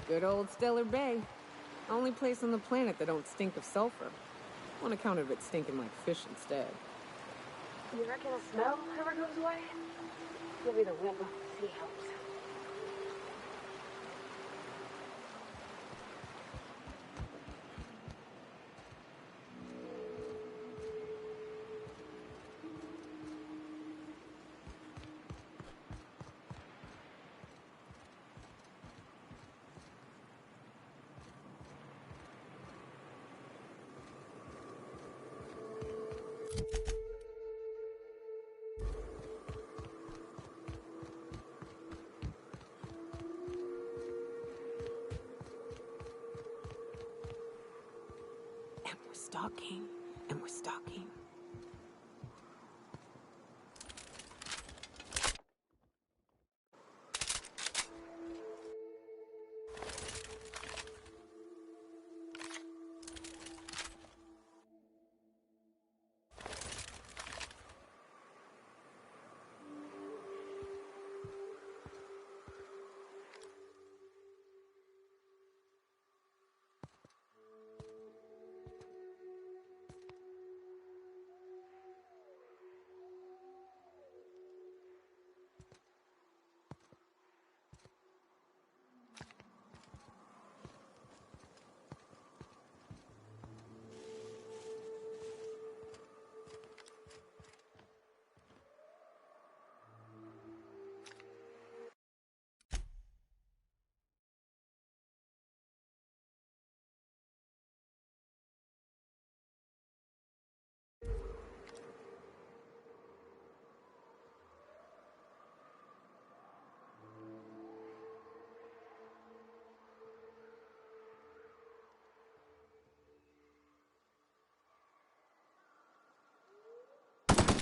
Good old Stellar Bay. Only place on the planet that don't stink of sulfur. On account of it stinking like fish instead. You reckon the smell ever goes away? Maybe the wind of the sea helps. And we're stalking.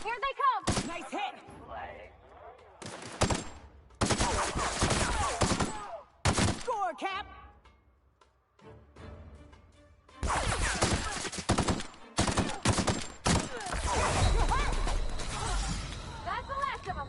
Here they come! Nice hit! Score, Cap! That's the last of them!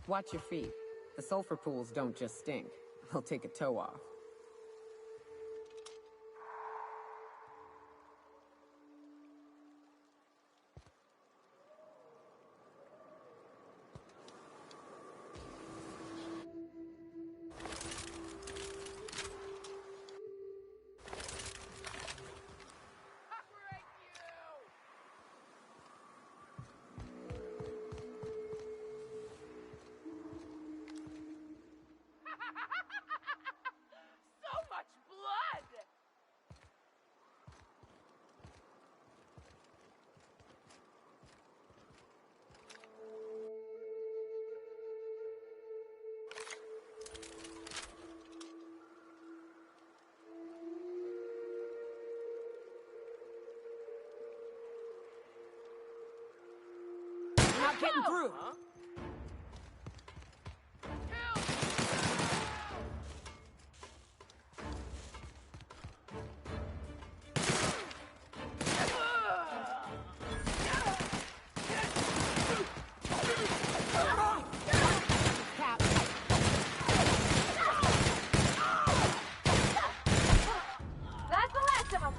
Watch your feet. The sulfur pools don't just stink. They'll take a toe off. So much blood! Not getting through! Huh? Cap! That's the last of them.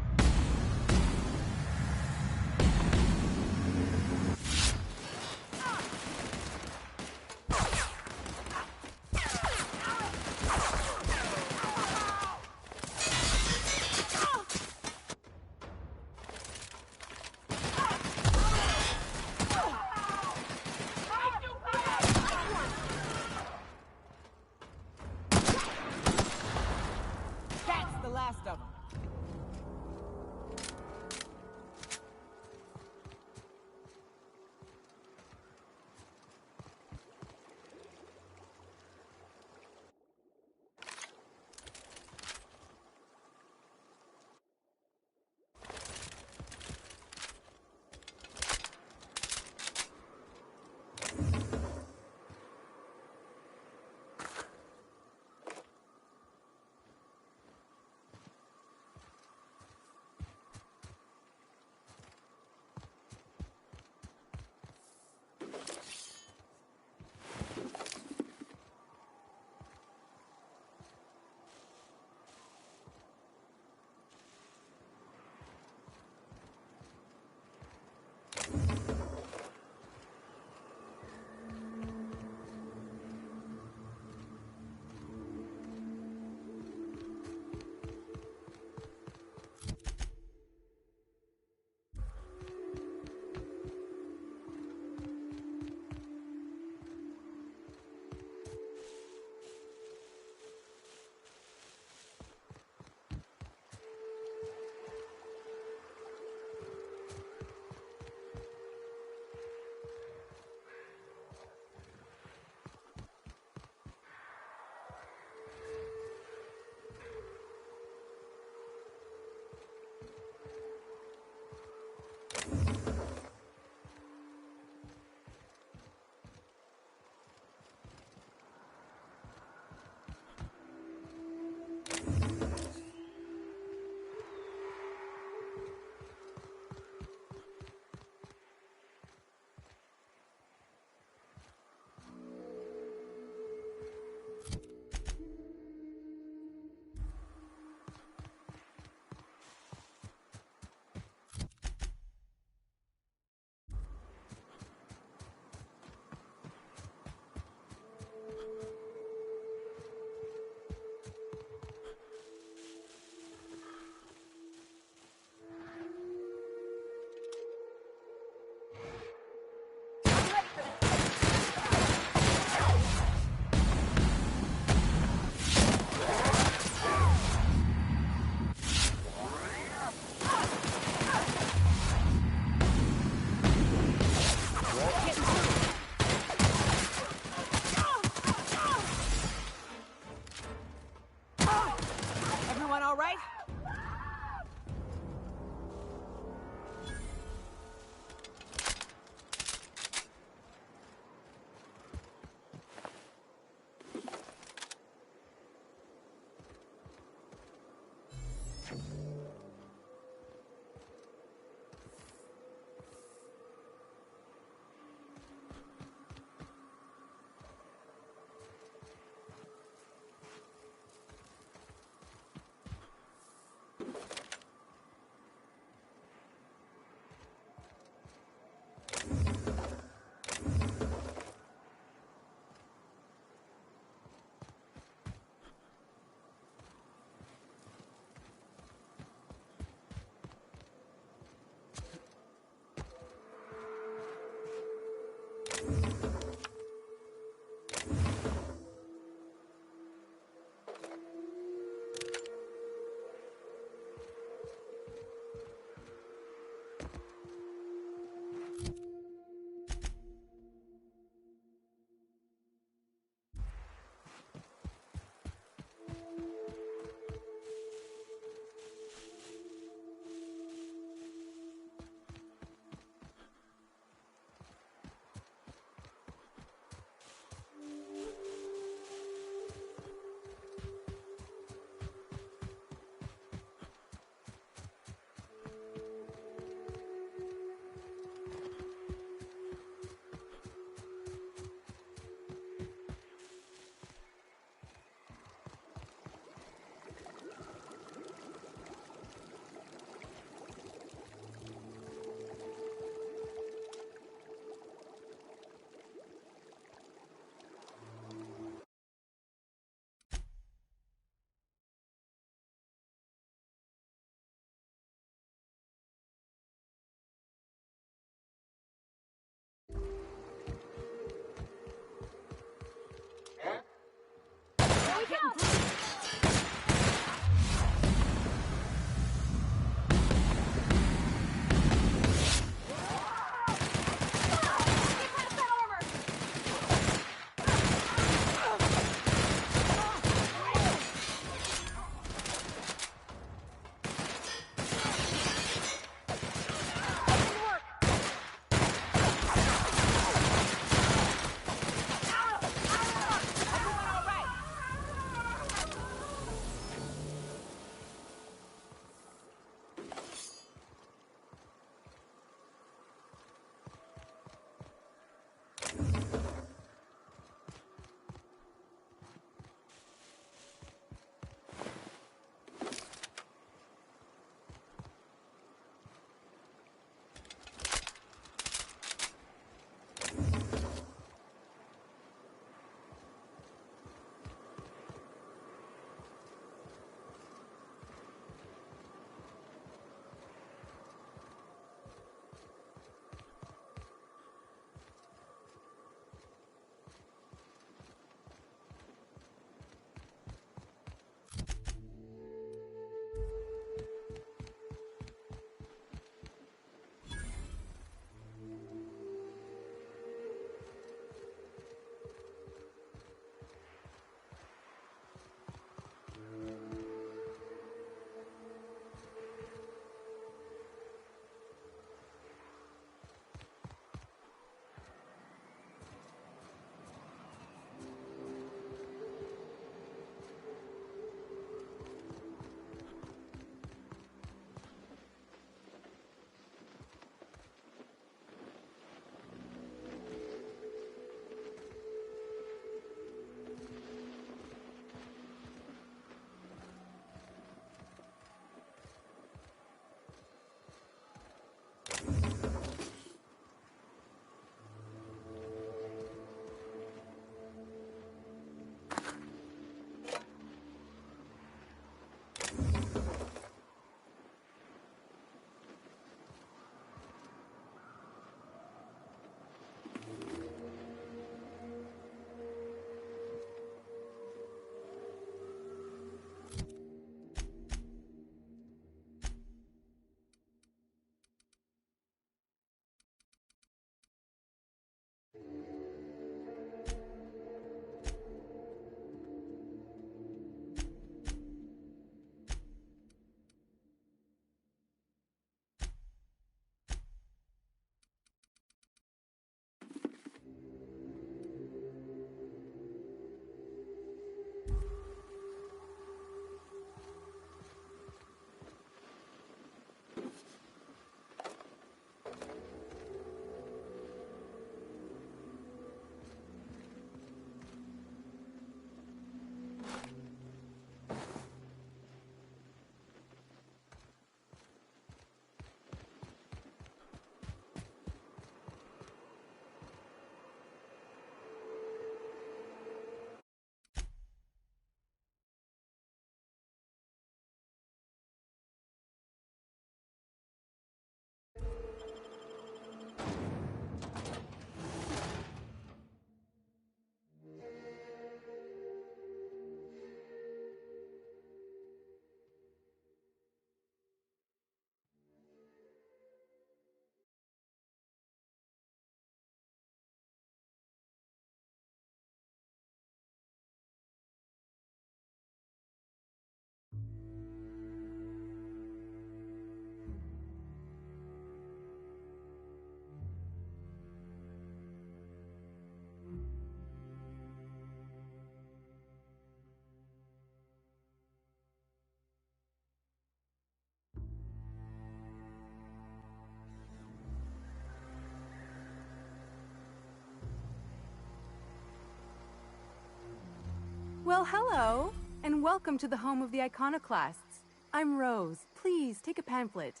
Well, hello, and welcome to the home of the iconoclasts. I'm Rose. Please, take a pamphlet.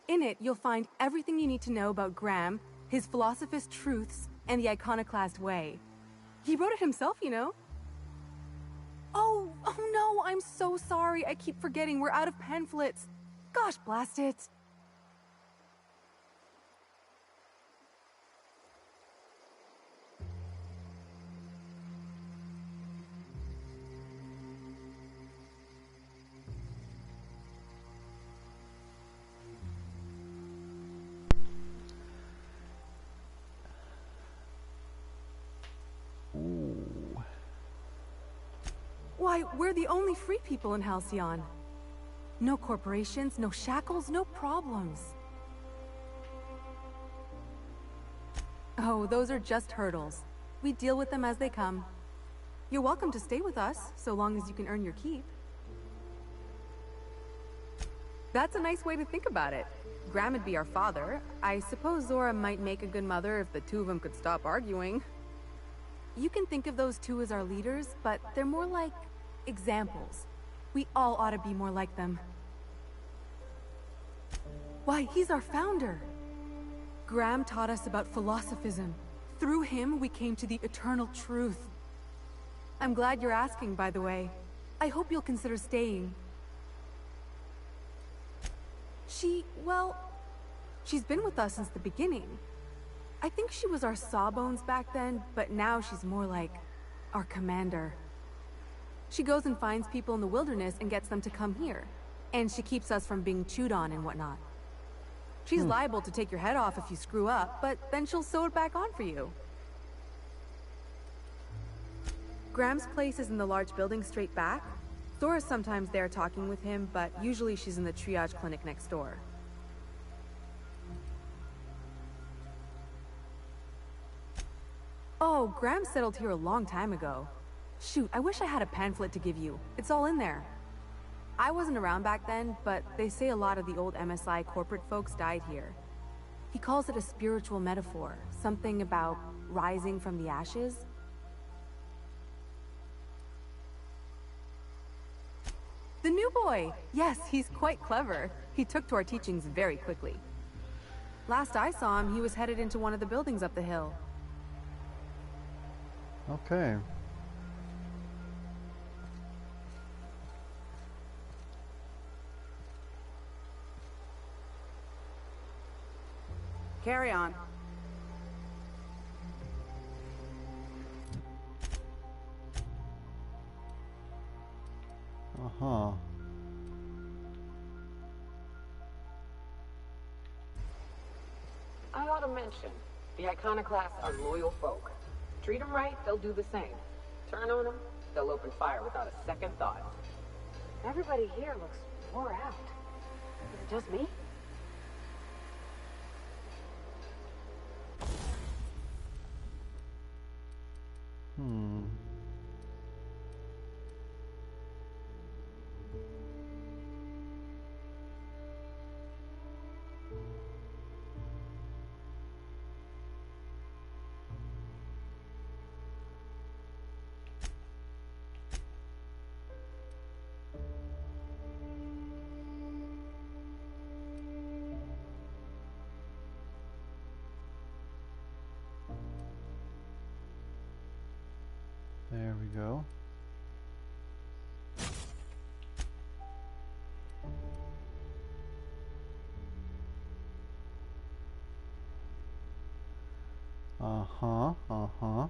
In it, you'll find everything you need to know about Graham, his philosophist truths, and the iconoclast way. He wrote it himself, you know. Oh no, I'm so sorry. I keep forgetting we're out of pamphlets. Gosh, blast it. Ooh. Why, we're the only free people in Halcyon. No corporations, no shackles, no problems. Oh, those are just hurdles. We deal with them as they come. You're welcome to stay with us, so long as you can earn your keep. That's a nice way to think about it. Graham would be our father. I suppose Zora might make a good mother if the two of them could stop arguing. You can think of those two as our leaders, but they're more like examples. We all ought to be more like them. Why, he's our founder. Graham taught us about philosophism. Through him, we came to the eternal truth. I'm glad you're asking, by the way. I hope you'll consider staying. She's been with us since the beginning. I think she was our sawbones back then, but now she's more like our commander. She goes and finds people in the wilderness and gets them to come here. And she keeps us from being chewed on and whatnot. She's liable to take your head off if you screw up, but then she'll sew it back on for you. Graham's place is in the large building straight back. Zora's sometimes there talking with him, but usually she's in the triage clinic next door. Oh, Graham settled here a long time ago. Shoot, I wish I had a pamphlet to give you. It's all in there. I wasn't around back then, but they say a lot of the old MSI corporate folks died here. He calls it a spiritual metaphor, something about rising from the ashes. The new boy! Yes, he's quite clever. He took to our teachings very quickly. Last I saw him, he was headed into one of the buildings up the hill. Okay. Carry on. Uh-huh. I ought to mention, the iconoclasts are loyal folk. Treat them right, they'll do the same. Turn on them, they'll open fire without a second thought. Everybody here looks wore out. Is it just me? There we go. Uh-huh, uh-huh.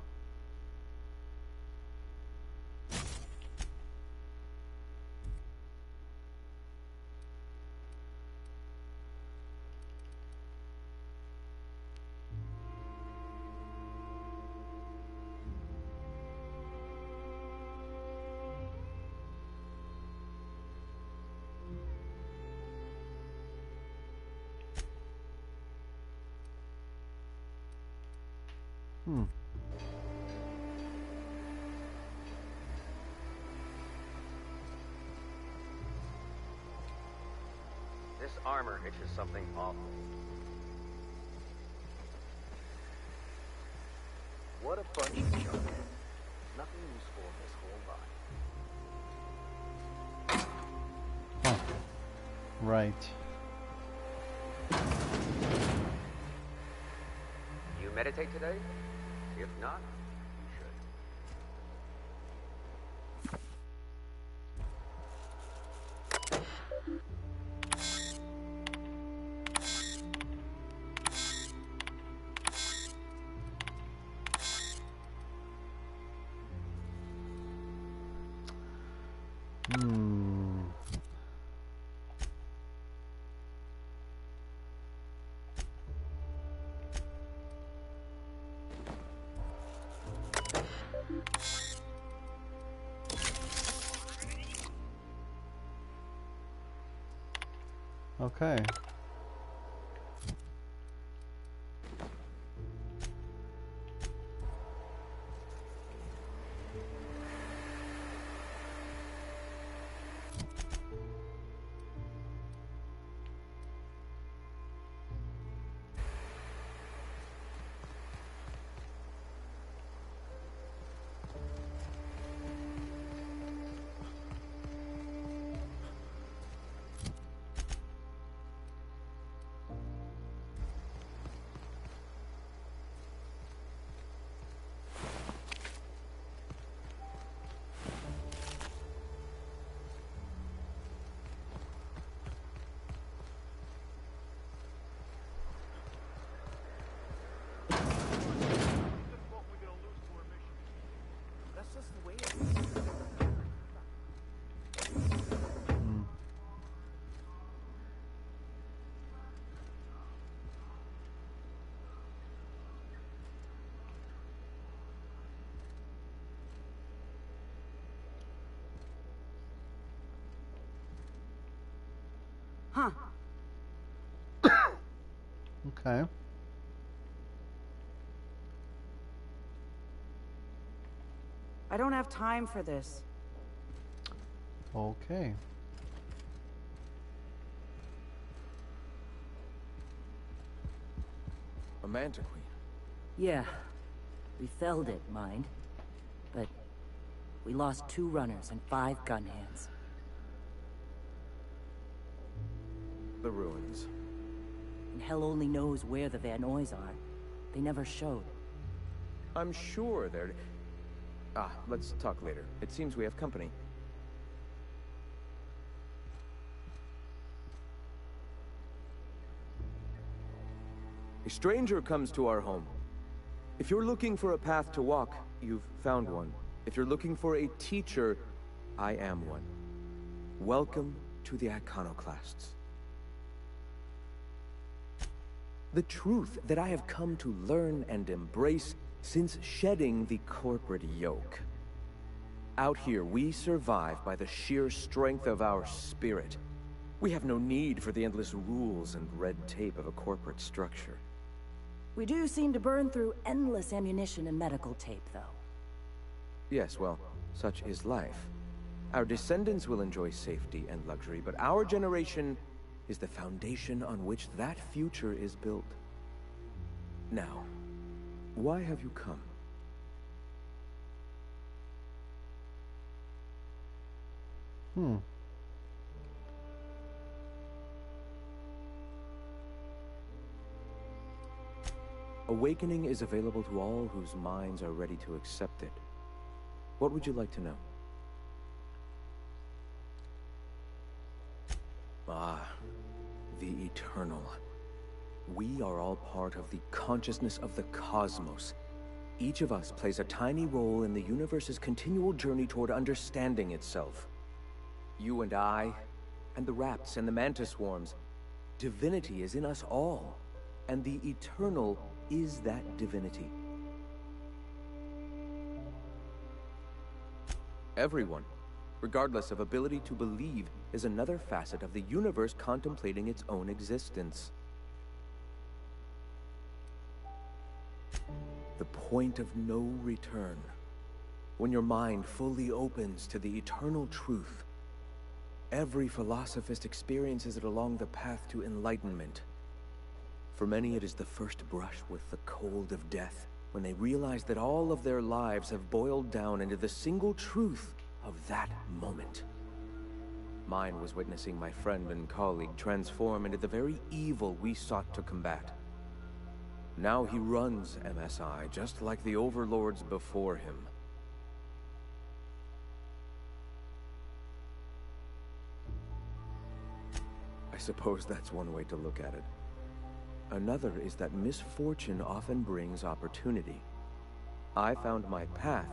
This armor itches something awful. What a bunch of junk. Nothing useful this whole lot. Oh, right. You meditate today? If not, Hmm. Okay. Hmm. Huh. Okay. I don't have time for this. Okay. A Manta Queen. Yeah. We felled it, mind. But we lost 2 runners and 5 gun hands. The ruins. And hell only knows where the Van Noys are. They never showed. I'm sure they're... let's talk later. It seems we have company. A stranger comes to our home. If you're looking for a path to walk, you've found one. If you're looking for a teacher, I am one. Welcome to the Iconoclasts. The truth that I have come to learn and embrace since shedding the corporate yoke. Out here, we survive by the sheer strength of our spirit. We have no need for the endless rules and red tape of a corporate structure. We do seem to burn through endless ammunition and medical tape, though. Yes, well, such is life. Our descendants will enjoy safety and luxury, but our generation is the foundation on which that future is built. Now, why have you come? Hmm. Awakening is available to all whose minds are ready to accept it. What would you like to know? The Eternal. We are all part of the consciousness of the cosmos. Each of us plays a tiny role in the universe's continual journey toward understanding itself. You and I, and the rats and the mantis swarms. Divinity is in us all, and the Eternal is that divinity. Everyone, regardless of ability to believe, is another facet of the universe contemplating its own existence. The point of no return. When your mind fully opens to the eternal truth, every philosophist experiences it along the path to enlightenment. For many, it is the first brush with the cold of death, when they realize that all of their lives have boiled down into the single truth of that moment. Mine was witnessing my friend and colleague transform into the very evil we sought to combat. Now he runs MSI just like the overlords before him. I suppose that's one way to look at it. Another is that misfortune often brings opportunity. I found my path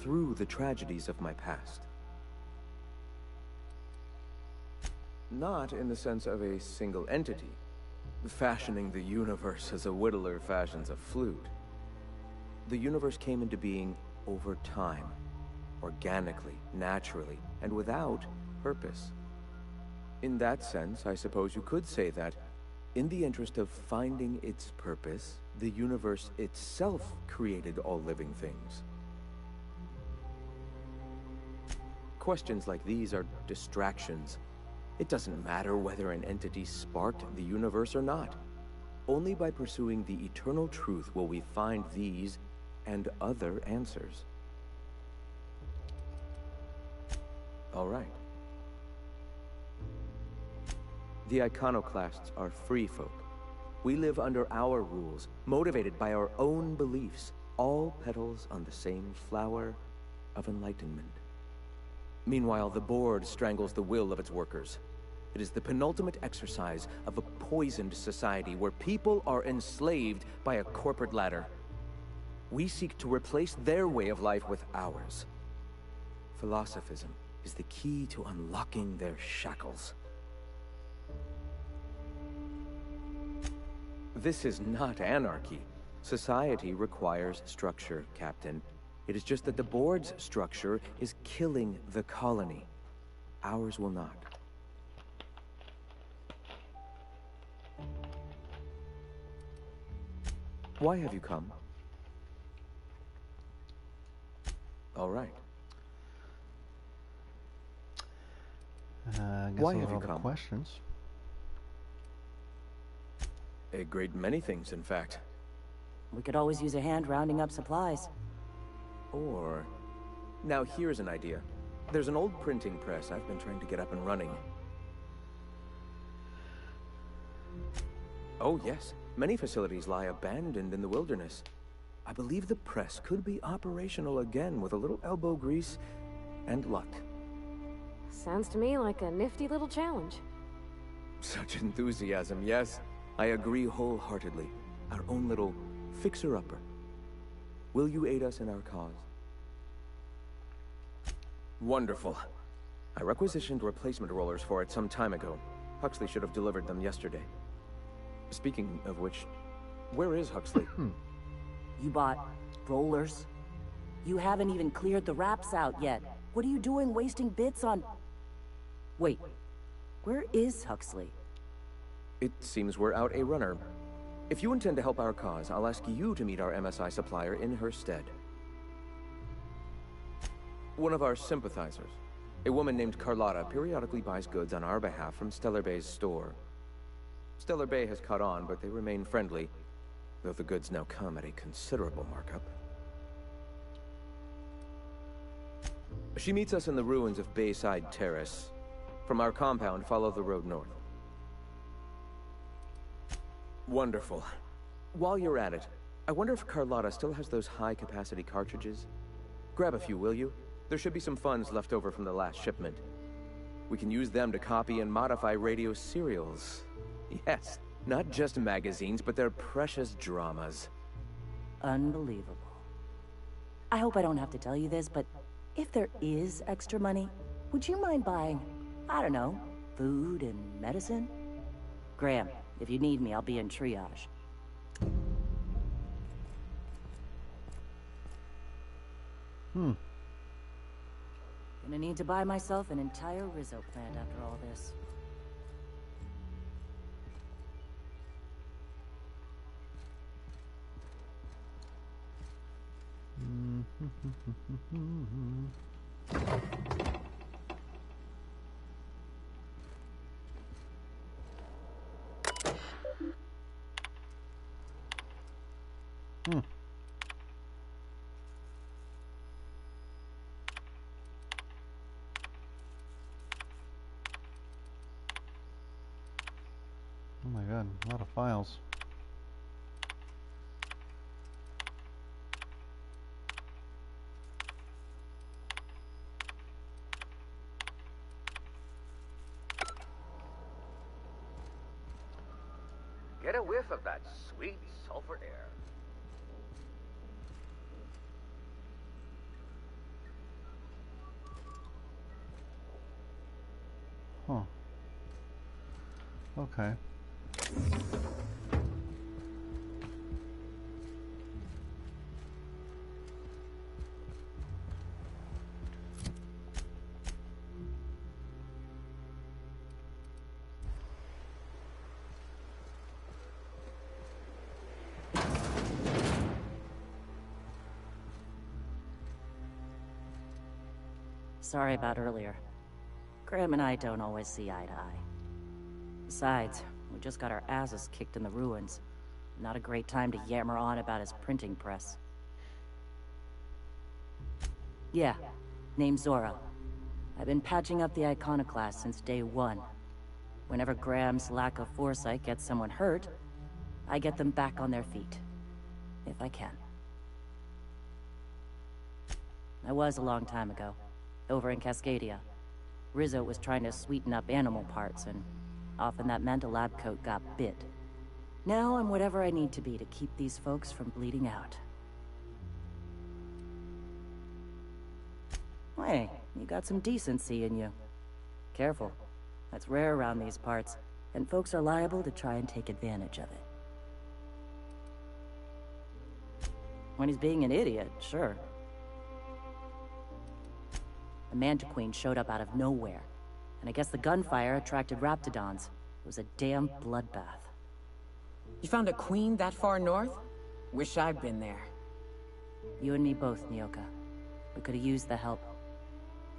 through the tragedies of my past. Not in the sense of a single entity, fashioning the universe as a whittler fashions a flute. The universe came into being over time, organically, naturally, and without purpose. In that sense, I suppose you could say that, in the interest of finding its purpose, the universe itself created all living things. Questions like these are distractions. It doesn't matter whether an entity sparked the universe or not. Only by pursuing the eternal truth will we find these and other answers. All right. The iconoclasts are free folk. We live under our rules, motivated by our own beliefs, all petals on the same flower of enlightenment. Meanwhile, the board strangles the will of its workers. It is the penultimate exercise of a poisoned society where people are enslaved by a corporate ladder. We seek to replace their way of life with ours. Philosophism is the key to unlocking their shackles. This is not anarchy. Society requires structure, Captain. It is just that the board's structure is killing the colony. Ours will not. Why have you come? All right. I guess Why those have are you all the come? questions. A great many things, in fact. We could always use a hand rounding up supplies. Or... Now here's an idea. There's an old printing press I've been trying to get up and running. Oh yes, many facilities lie abandoned in the wilderness. I believe the press could be operational again with a little elbow grease and luck. Sounds to me like a nifty little challenge. Such enthusiasm, yes. I agree wholeheartedly. Our own little fixer-upper. Will you aid us in our cause? Wonderful. I requisitioned replacement rollers for it some time ago. Huxley should have delivered them yesterday. Speaking of which, where is Huxley? You bought rollers? You haven't even cleared the wraps out yet. What are you doing wasting bits on... Wait, where is Huxley? It seems we're out a runner. If you intend to help our cause, I'll ask you to meet our MSI supplier in her stead. One of our sympathizers, a woman named Carlotta, periodically buys goods on our behalf from Stellar Bay's store. Stellar Bay has caught on, but they remain friendly, though the goods now come at a considerable markup. She meets us in the ruins of Bayside Terrace. From our compound, follow the road north. Wonderful. While you're at it, I wonder if Carlotta still has those high-capacity cartridges? Grab a few, will you? There should be some funds left over from the last shipment. We can use them to copy and modify radio serials. Yes, not just magazines, but their precious dramas. Unbelievable. I hope I don't have to tell you this, but if there is extra money, would you mind buying, I don't know, food and medicine? Graham, if you need me, I'll be in triage. Gonna need to buy myself an entire Rizzo plant after all this. Oh my god, a lot of files. Get a whiff of that sweet sulfur air. Huh. Okay. Sorry about earlier. Graham and I don't always see eye to eye. Besides, we just got our asses kicked in the ruins. Not a great time to yammer on about his printing press. Yeah, name's Zora. I've been patching up the iconoclast since day one. Whenever Graham's lack of foresight gets someone hurt, I get them back on their feet. If I can. I was a long time ago. Over in Cascadia. Rizzo was trying to sweeten up animal parts, and often that meant a lab coat got bit. Now I'm whatever I need to be to keep these folks from bleeding out. Hey, you got some decency in you. Careful. That's rare around these parts, and folks are liable to try and take advantage of it. When he's being an idiot, sure. The Mantiqueen showed up out of nowhere, and I guess the gunfire attracted Raptidons. It was a damn bloodbath. You found a queen that far north? Wish I'd been there. You and me both, Nyoka. We could have used the help.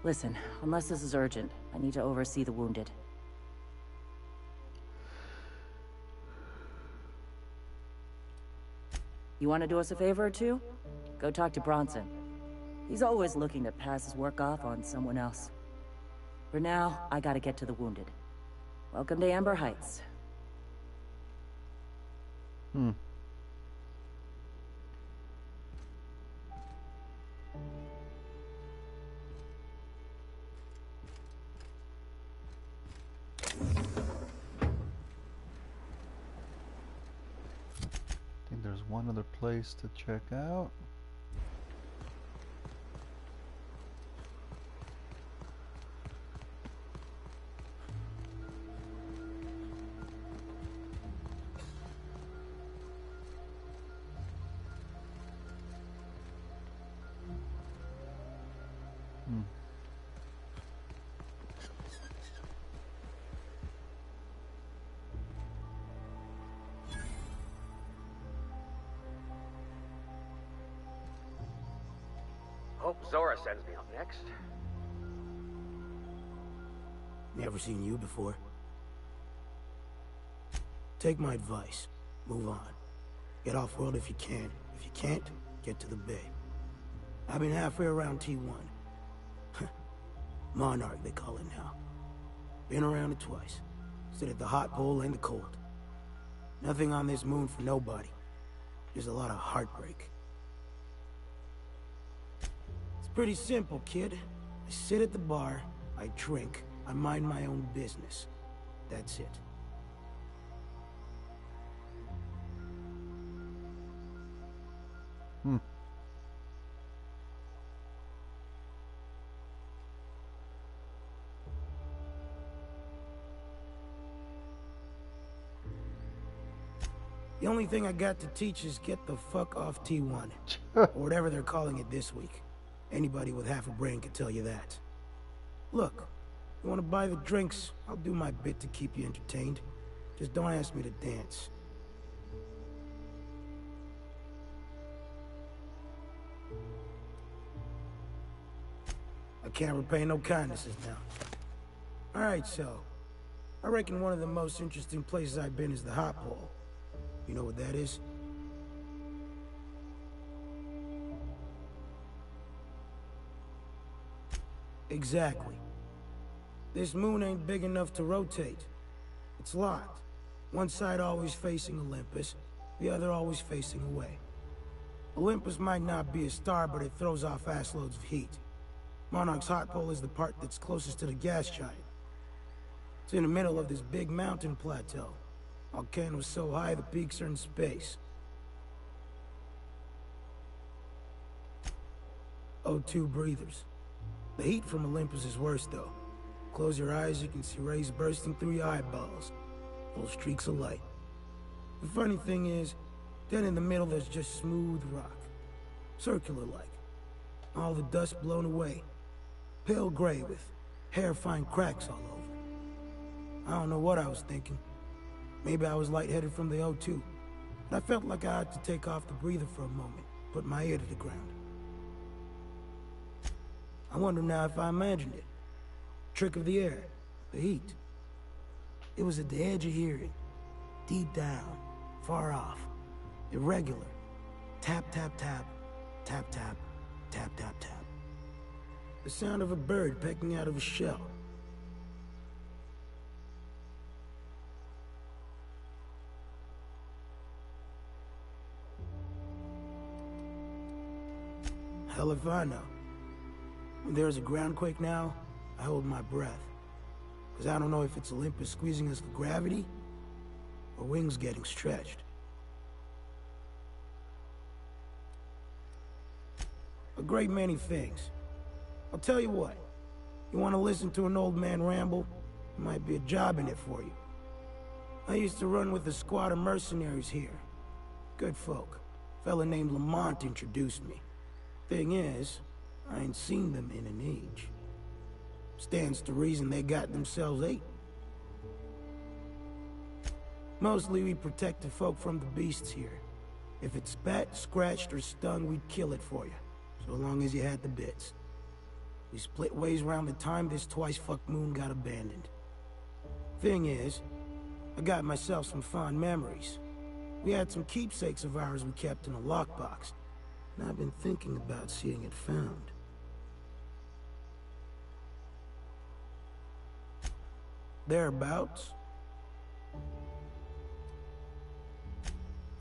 Listen, unless this is urgent, I need to oversee the wounded. You want to do us a favor or two? Go talk to Bronson. He's always looking to pass his work off on someone else. For now, I gotta get to the wounded. Welcome to Amber Heights. I think there's one other place to check out. Hope Zora sends me up next. Never seen you before. Take my advice. Move on. Get off-world if you can. If you can't, get to the bay. I've been halfway around T1. Monarch, they call it now. Been around it twice. Stood at the hot pole and the cold. Nothing on this moon for nobody. Just a lot of heartbreak. It's pretty simple, kid. I sit at the bar, I drink, I mind my own business. That's it. The only thing I got to teach is get the fuck off T1. Or whatever they're calling it this week. Anybody with half a brain can tell you that. Look, you want to buy the drinks, I'll do my bit to keep you entertained. Just don't ask me to dance. I can't repay no kindnesses now. Alright, so, I reckon one of the most interesting places I've been is the hot pole. You know what that is? Exactly. This moon ain't big enough to rotate. It's locked. One side always facing Olympus, the other always facing away. Olympus might not be a star, but it throws off assloads of heat. Monarch's hot pole is the part that's closest to the gas giant. It's in the middle of this big mountain plateau. Volcano's so high the peaks are in space. O2 breathers. The heat from Olympus is worse though. Close your eyes, you can see rays bursting through your eyeballs. Little streaks of light. The funny thing is, then in the middle there's just smooth rock. Circular-like. All the dust blown away. Pale gray with hair-fine cracks all over. I don't know what I was thinking. Maybe I was lightheaded from the O2. But I felt like I had to take off the breather for a moment, put my ear to the ground. I wonder now if I imagined it. Trick of the air, the heat. It was at the edge of hearing. Deep down, far off, irregular. Tap, tap, tap, tap, tap, tap, tap, tap. The sound of a bird pecking out of a shell. Hell if I know. When there's a groundquake now, I hold my breath. Because I don't know if it's Olympus squeezing us with gravity, or wings getting stretched. A great many things. I'll tell you what. You want to listen to an old man ramble? There might be a job in it for you. I used to run with a squad of mercenaries here. Good folk. A fella named Lamont introduced me. Thing is, I ain't seen them in an age. Stands to reason they got themselves ate. Mostly we protect the folk from the beasts here. If it spat, scratched, or stung, we'd kill it for you. So long as you had the bits. We split ways around the time this twice-fucked moon got abandoned. Thing is, I got myself some fond memories. We had some keepsakes of ours we kept in a lockbox. And I've been thinking about seeing it found. Thereabouts.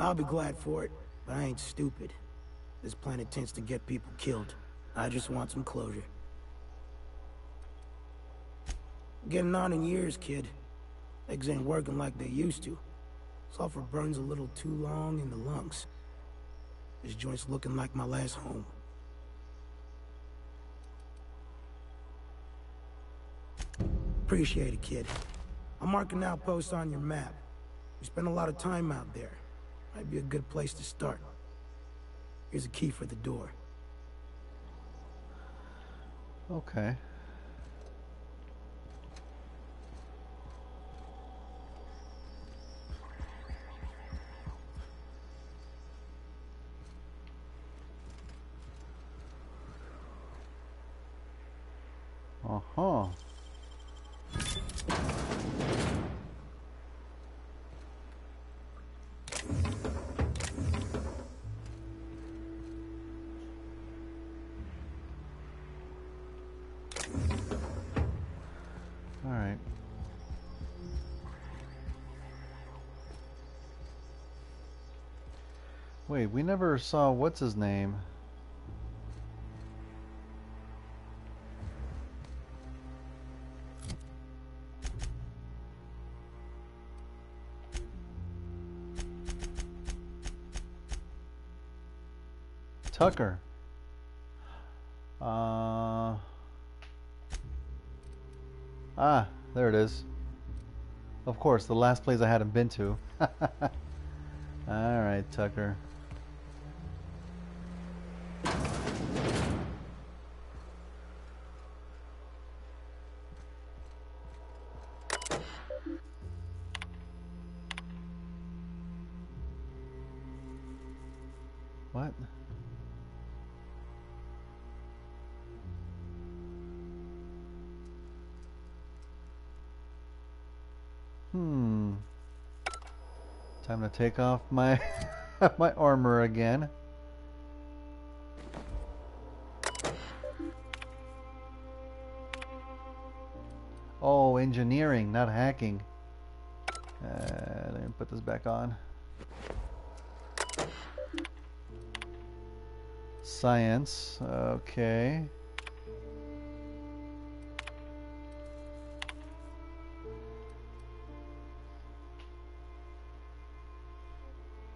I'll be glad for it, but I ain't stupid. This planet tends to get people killed. I just want some closure. Getting on in years, kid. Legs ain't working like they used to. Sulfur burns a little too long in the lungs. This joint's looking like my last home. Appreciate it, kid. I'm marking outposts on your map. We spend a lot of time out there. Might be a good place to start. Here's a key for the door. Okay. Uh-huh. All right. Wait, we never saw what's his name. Tucker. There it is. Of course, the last place I hadn't been to. Alright, Tucker. What? Time to take off my my armor again. Oh, engineering, not hacking. Let me put this back on. Science, okay.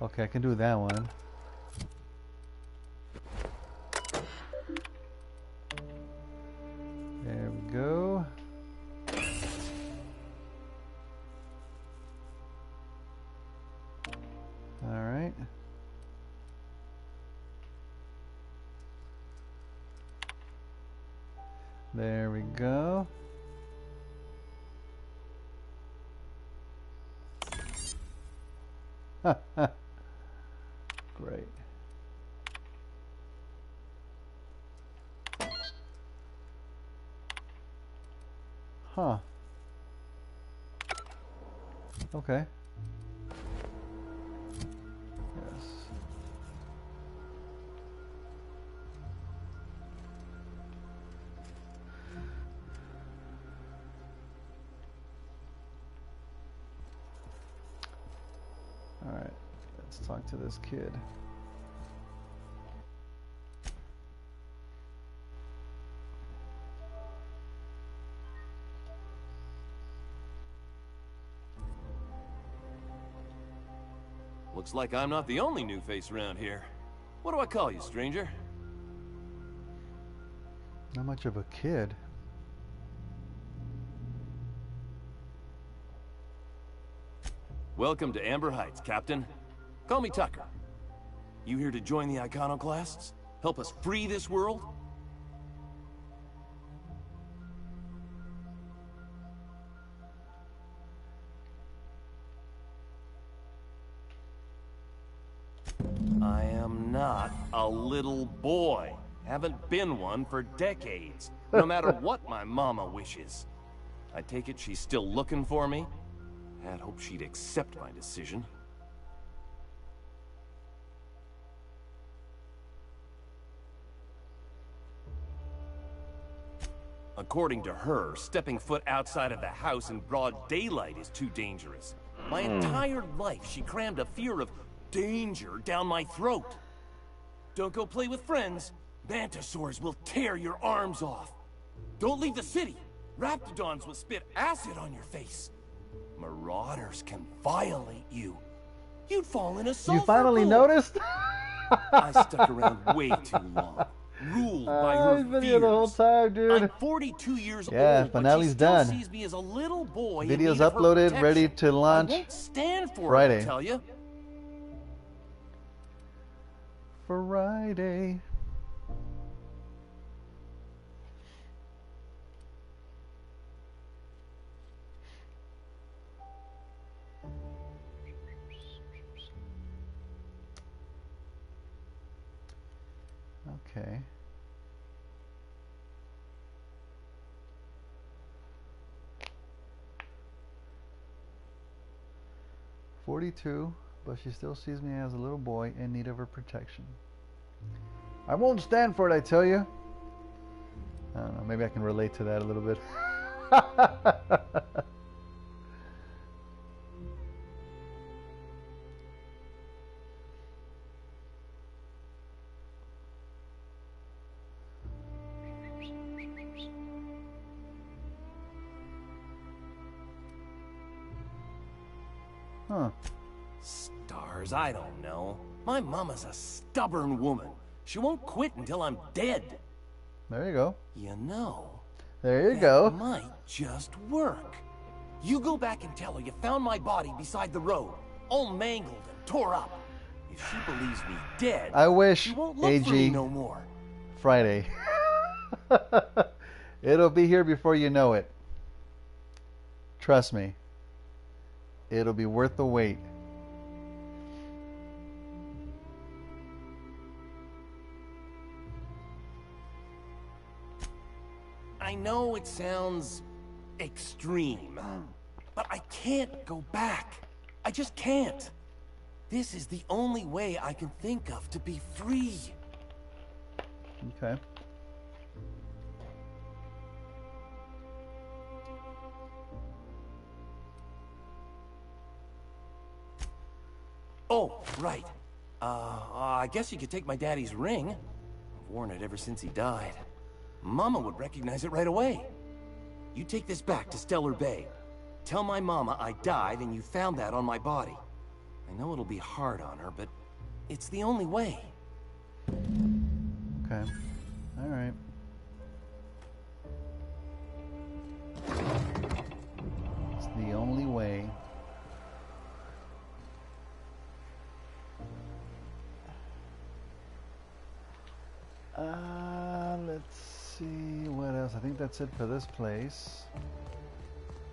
Okay, I can do that one. There we go. All right. There we go. Great. Huh. Okay. Yes. All right. Let's talk to this kid. Looks like I'm not the only new face around here. What do I call you, stranger? Not much of a kid. Welcome to Amber Heights, Captain. Call me Tucker. You here to join the Iconoclasts? Help us free this world? I am not a little boy. Haven't been one for decades, no matter what my mama wishes. I take it she's still looking for me? Had hoped she'd accept my decision. According to her, stepping foot outside of the house in broad daylight is too dangerous. My entire life, she crammed a fear of danger down my throat. Don't go play with friends. Mantisaurs will tear your arms off. Don't leave the city. Raptidons will spit acid on your face. Marauders can violate you. You'd fall in a sulfur You finally pool. noticed? I stuck around way too long. Ruled by her I've been here the whole fears. time, dude. I'm 42 years Yeah, old, but finale's she still done. sees me as a little boy in Videos need of her uploaded, protection. ready to launch I won't stand for Friday. it, I tell you. Friday. Okay. "42, but she still sees me as a little boy in need of her protection. I won't stand for it, I tell you." I don't know, maybe I can relate to that a little bit. Huh. Stars, I don't know. My mama's a stubborn woman. She won't quit until I'm dead. There you go. You know, There you that go. might just work. You go back and tell her you found my body beside the road, all mangled and tore up. If she believes me dead, I wish she won't look for me AG no more. Friday. It'll be here before you know it. Trust me. It'll be worth the wait. I know it sounds extreme, but I can't go back. I just can't. This is the only way I can think of to be free. Okay. Oh, right. I guess you could take my daddy's ring. I've worn it ever since he died. Mama would recognize it right away. You take this back to Stellar Bay. Tell my mama I died and you found that on my body. I know it'll be hard on her, but it's the only way. Okay. All right. It's the only way. Let's see what else. I think that's it for this place.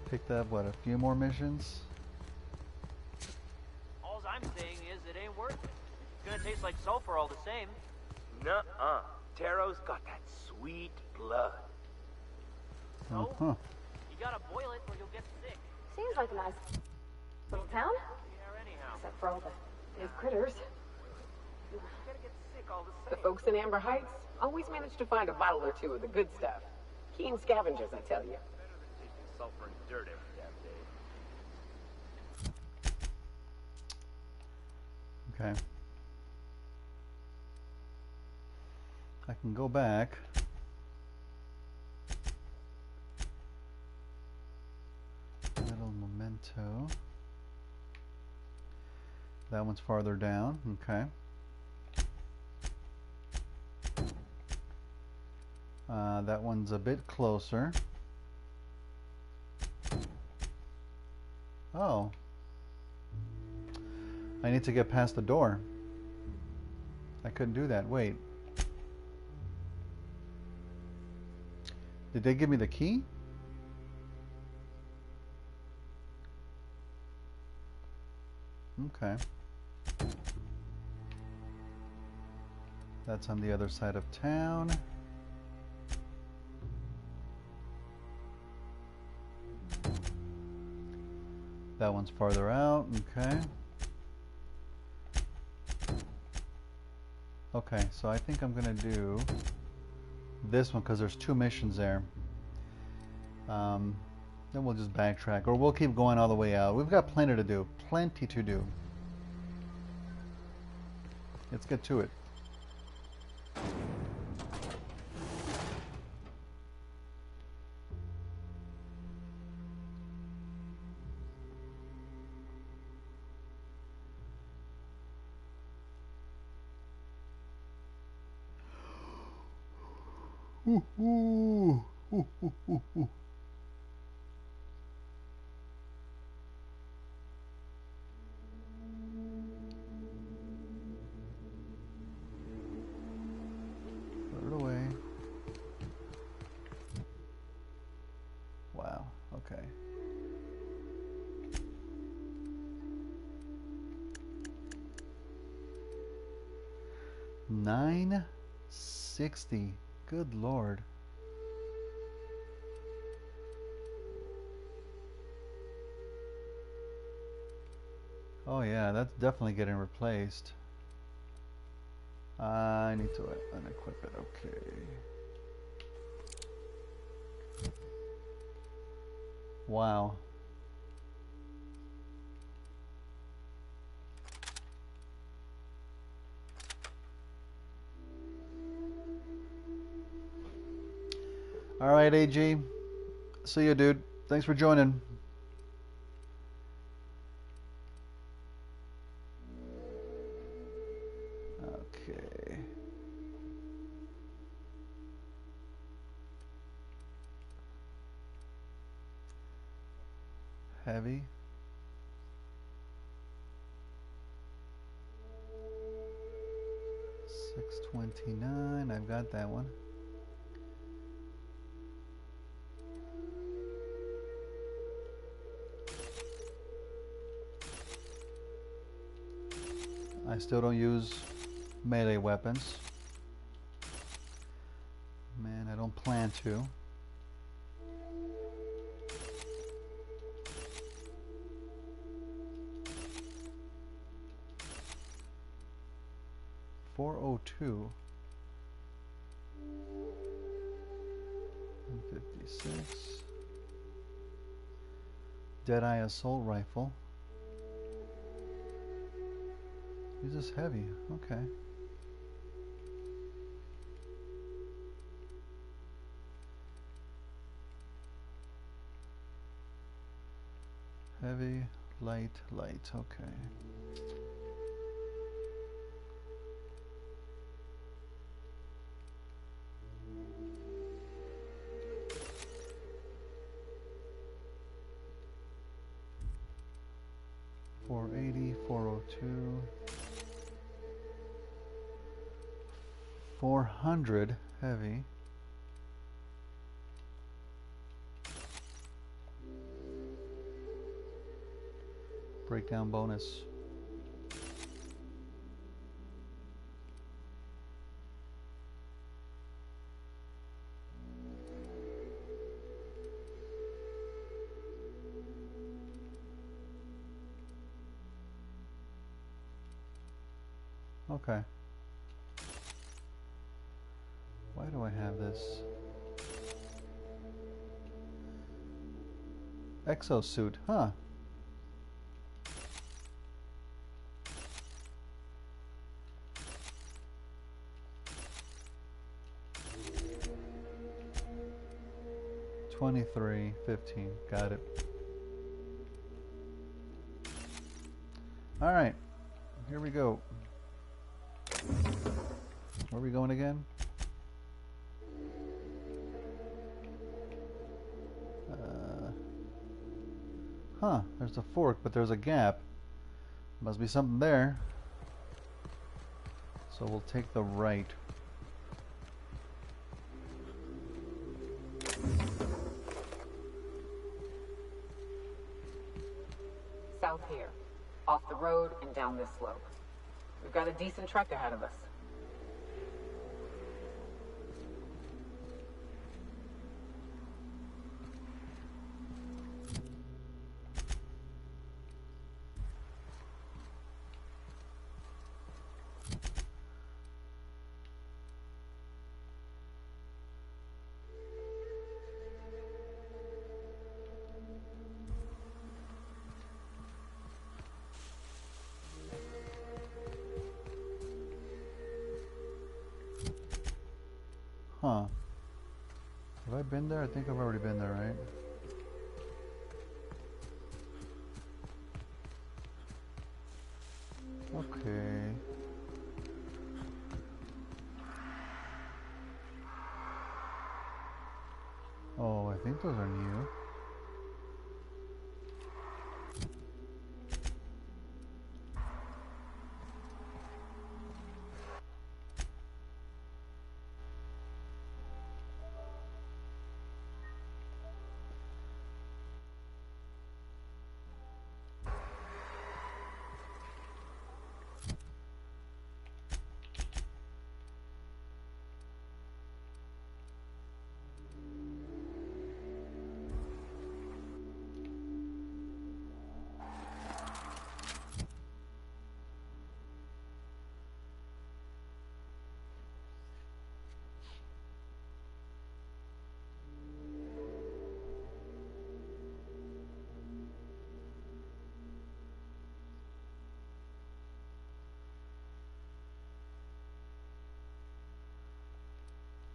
Picked up, what, a few more missions? All I'm saying is it ain't worth it. It's gonna taste like sulfur all the same. Nuh-uh. Taro's got that sweet blood. So, Uh-huh. you gotta boil it or you'll get sick. Seems like a nice little town. Yeah, anyhow. Except for all the dead critters. You gotta get sick all the The same. folks in Amber Heights always manage to find a bottle or two of the good stuff. Keen scavengers, I tell you. Better than tasting sulfur and dirt every damn day. Okay. I can go back. Little memento. That one's farther down. Okay. That one's a bit closer. Oh. I need to get past the door. I couldn't do that. Wait. Did they give me the key? Okay. That's on the other side of town. That one's farther out. Okay. Okay, so I think I'm gonna do this one because there's two missions there. Then we'll just backtrack, or we'll keep going all the way out. We've got plenty to do. Plenty to do. Let's get to it. Ooh, ooh, ooh, ooh, ooh, ooh. Put it away. Wow, okay. $9.60. Good Lord. Oh yeah, that's definitely getting replaced. I need to unequip it. Okay. Wow. All right, AG. See you, dude. Thanks for joining. Okay. Heavy. $6.29. I've got that one. I still don't use melee weapons. Man, I don't plan to. $402. 156. Deadeye assault rifle. Uses heavy. Okay. Heavy, light, light. Okay. 480, 402, 400 heavy. Breakdown bonus. Okay. Why do I have this? Exosuit, huh? $23, $15. Got it. All right. Here we go. Where are we going again? Huh, there's a fork, but there's a gap. Must be something there. So we'll take the right. South here. Off the road and down this slope. We've got a decent trek ahead of us. Huh. Have I been there? I think I've already been there, right? Okay. Oh, I think those are new.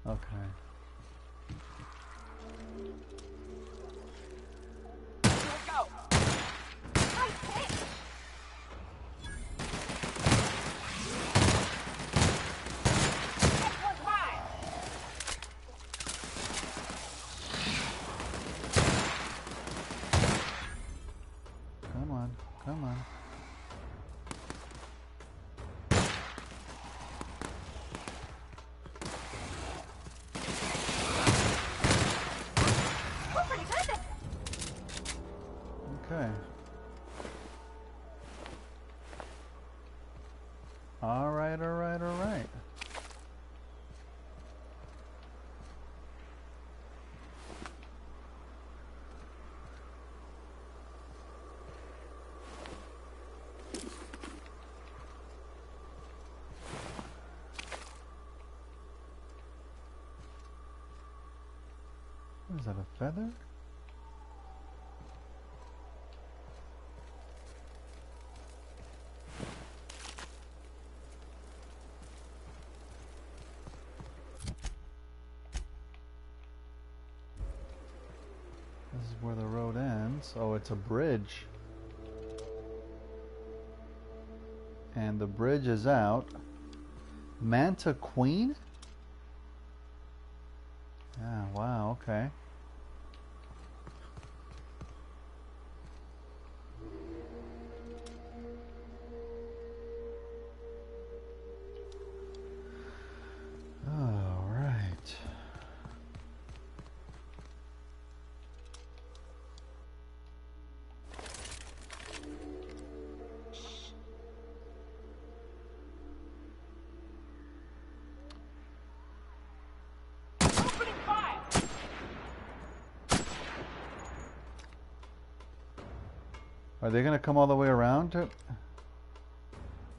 Okay. Come on, come on. Okay. All right, all right, all right. What is that, a feather? where the road ends. Oh, it's a bridge. And the bridge is out. Manta Queen? Yeah, wow, okay. All right. Opening fire! Are they gonna come all the way around?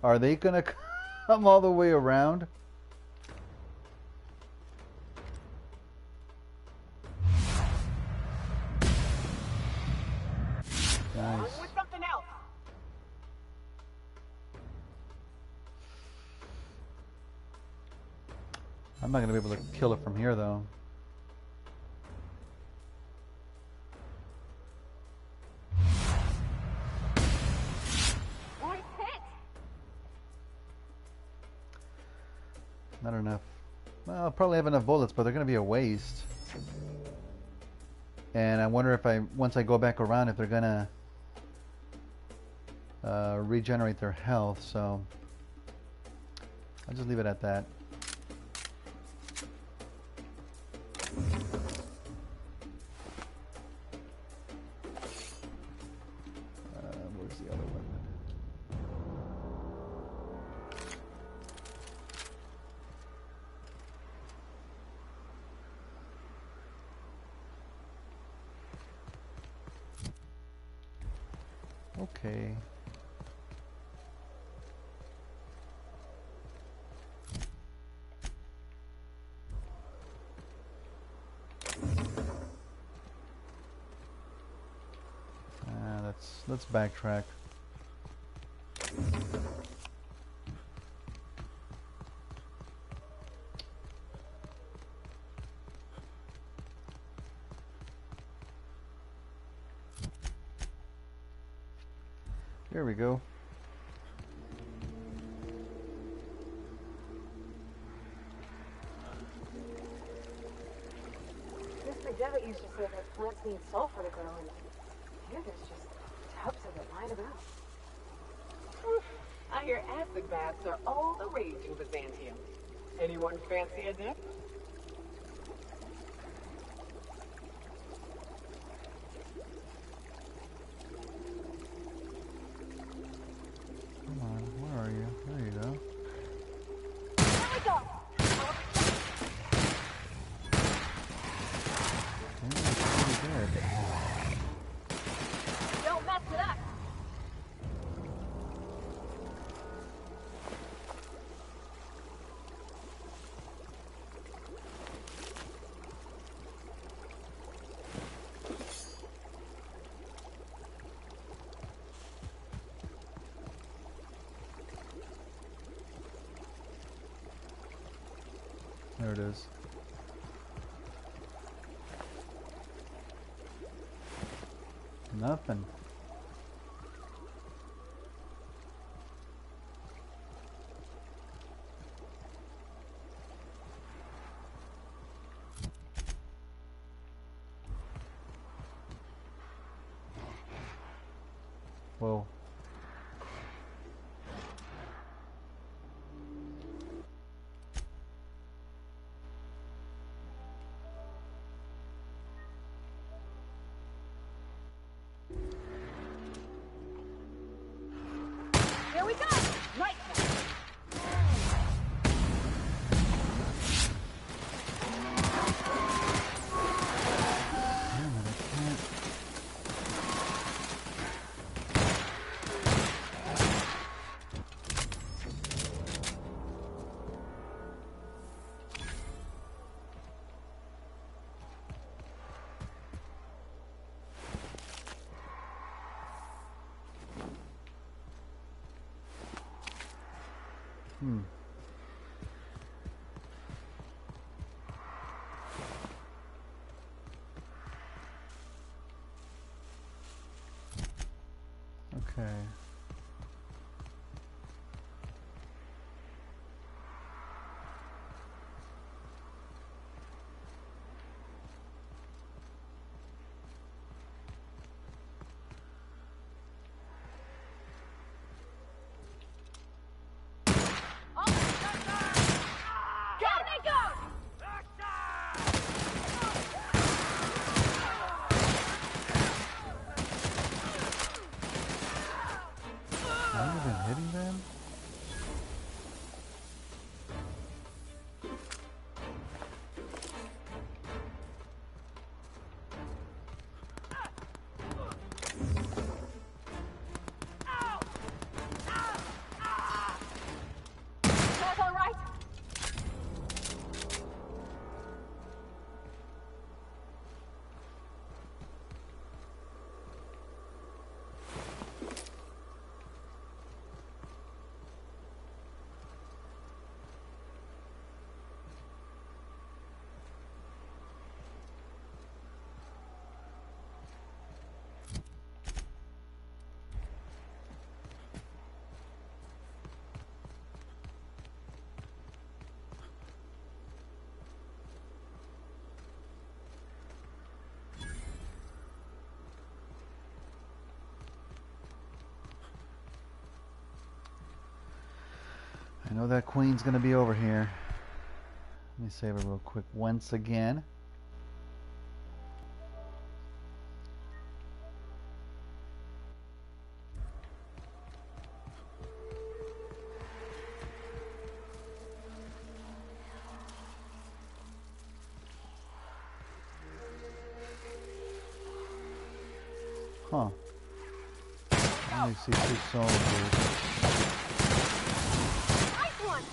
Are they gonna come all the way around? Nice. With something else. I'm not gonna be able to kill it from here, though. Nice hit. Not enough. Well, I'll probably have enough bullets, but they're gonna be a waste. And I wonder if once I go back around, if they're gonna regenerate their health. So I'll just leave it at that. Where's the other weapon? Okay. Let's backtrack. There we go. Mr. Devitt used to say that plants need sulfur to grow, and here there's just tubs of it lying about. I hear acid baths are all the rage in Byzantium. Anyone fancy a dip? Come on, where are you? There you go. Here we go. Yeah, that's pretty good. Don't mess it up. There it is. Nothing. Whoa. Here we go. Right. Damn it, I can't. Not even hitting them? That's all right. I know that queen's gonna be over here. Let me save it real quick once again. Huh. I only see 2 soldiers. Nice one.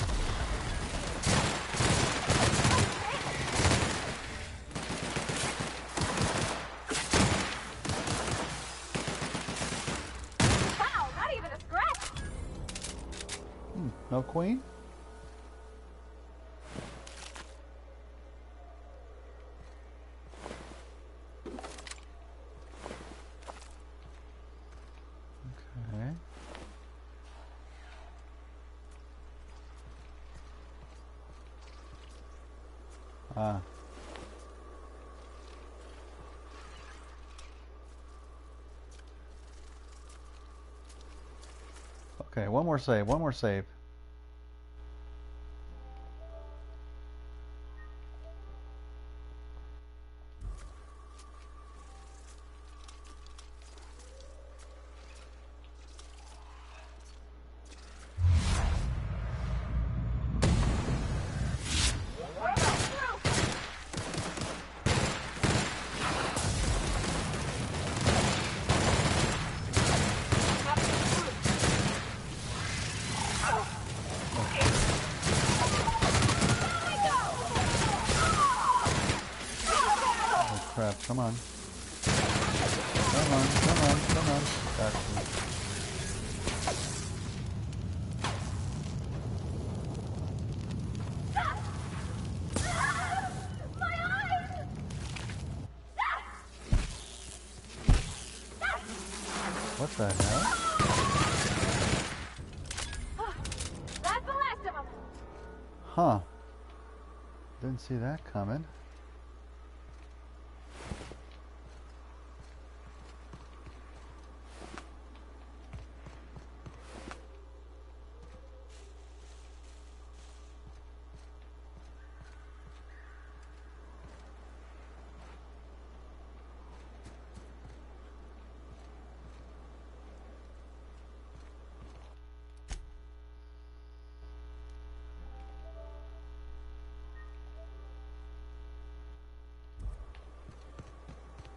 Wow, not even a scratch. No queen? Okay. Ah. Okay, one more save, one more save. Oh crap, come on. Come on, come on, come on. Got you. What the hell? That's the last of them. Huh. Didn't see that coming.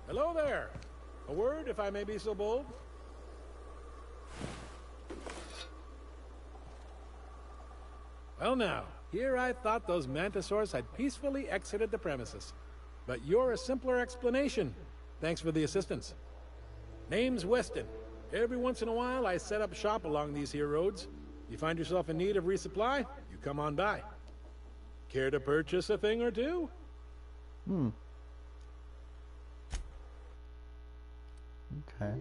Hello there. A word, if I may be so bold? Well now, here I thought those mantisaurs had peacefully exited the premises. But you're a simpler explanation. Thanks for the assistance. Name's Weston. Every once in a while I set up shop along these here roads. You find yourself in need of resupply, you come on by. Care to purchase a thing or two? Okay.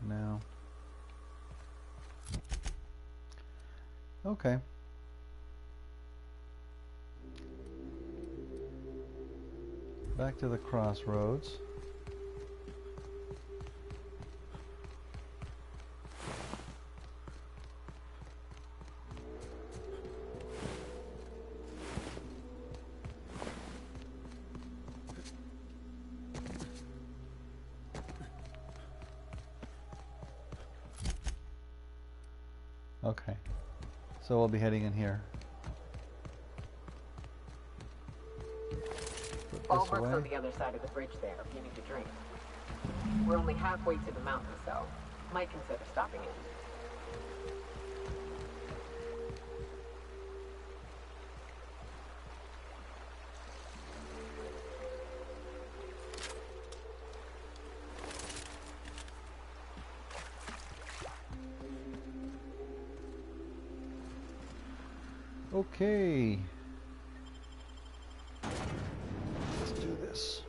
No. Okay. Back to the crossroads. Okay, so we'll be heading in here. Ballbrook's on the other side of the bridge there if you need a drink. We're only halfway to the mountain, so might consider stopping in. Okay. Let's do this.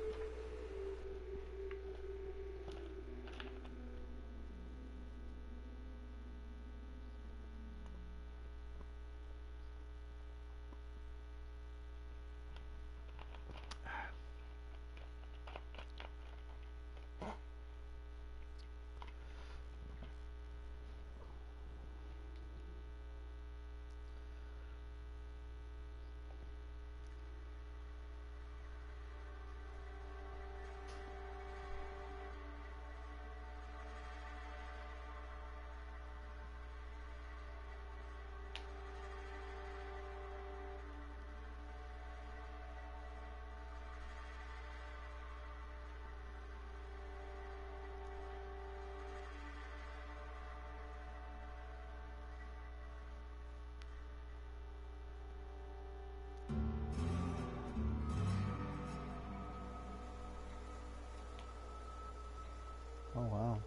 Oh, wow.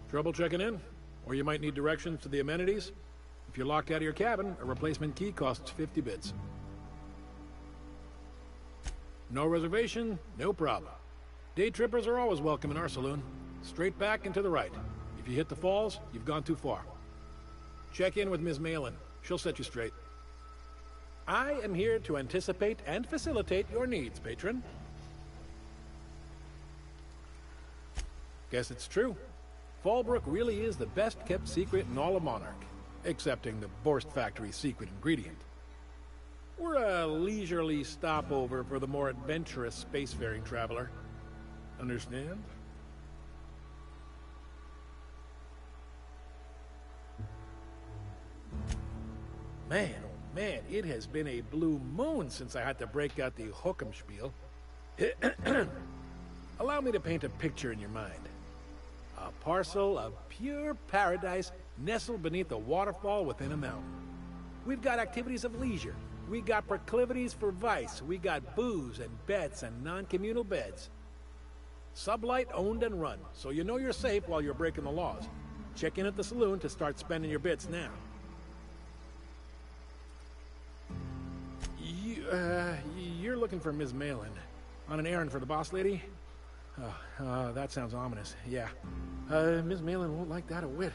Trouble checking in? Or you might need directions to the amenities? If you're locked out of your cabin, a replacement key costs 50 bits. No reservation, no problem. Day trippers are always welcome in our saloon. Straight back and to the right. If you hit the falls, you've gone too far. Check in with Ms. Malin. She'll set you straight. I am here to anticipate and facilitate your needs, patron. Guess it's true. Fallbrook really is the best-kept secret in all of Monarch, excepting the Borst Factory's secret ingredient. We're a leisurely stopover for the more adventurous spacefaring traveler. Understand? Man, oh man, it has been a blue moon since I had to break out the hook'em spiel. Allow me to paint a picture in your mind. A parcel of pure paradise nestled beneath a waterfall within a mountain. We've got activities of leisure. We got proclivities for vice. We got booze and bets and non-communal beds. Sublight owned and run, so you know you're safe while you're breaking the laws. Check in at the saloon to start spending your bits now. You're looking for Ms. Malin. On an errand for the boss lady? That sounds ominous. Yeah. Ms. Malin won't like that a whit.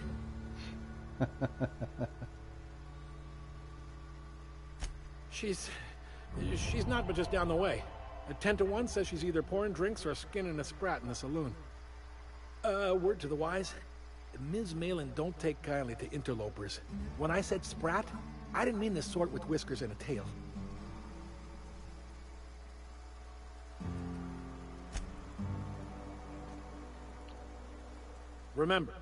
She's not but just down the way. A 10 to 1 says she's either pouring drinks or skinning a sprat in the saloon. Word to the wise. Ms. Malin don't take kindly to interlopers. When I said sprat, I didn't mean the sort with whiskers and a tail. Remember,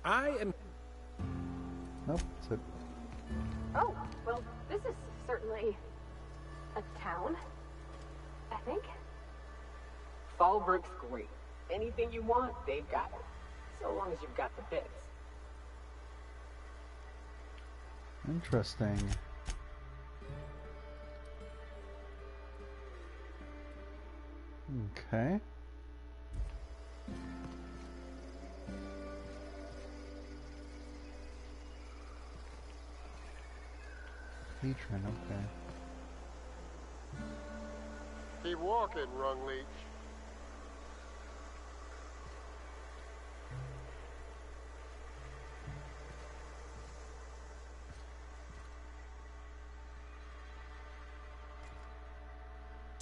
I am... Nope, that's it. Oh, well, this is certainly a town, I think. Fallbrook's great. Anything you want, they've got it. So long as you've got the bits. Interesting. Okay. Patron, okay. Keep walking, Rung Leech.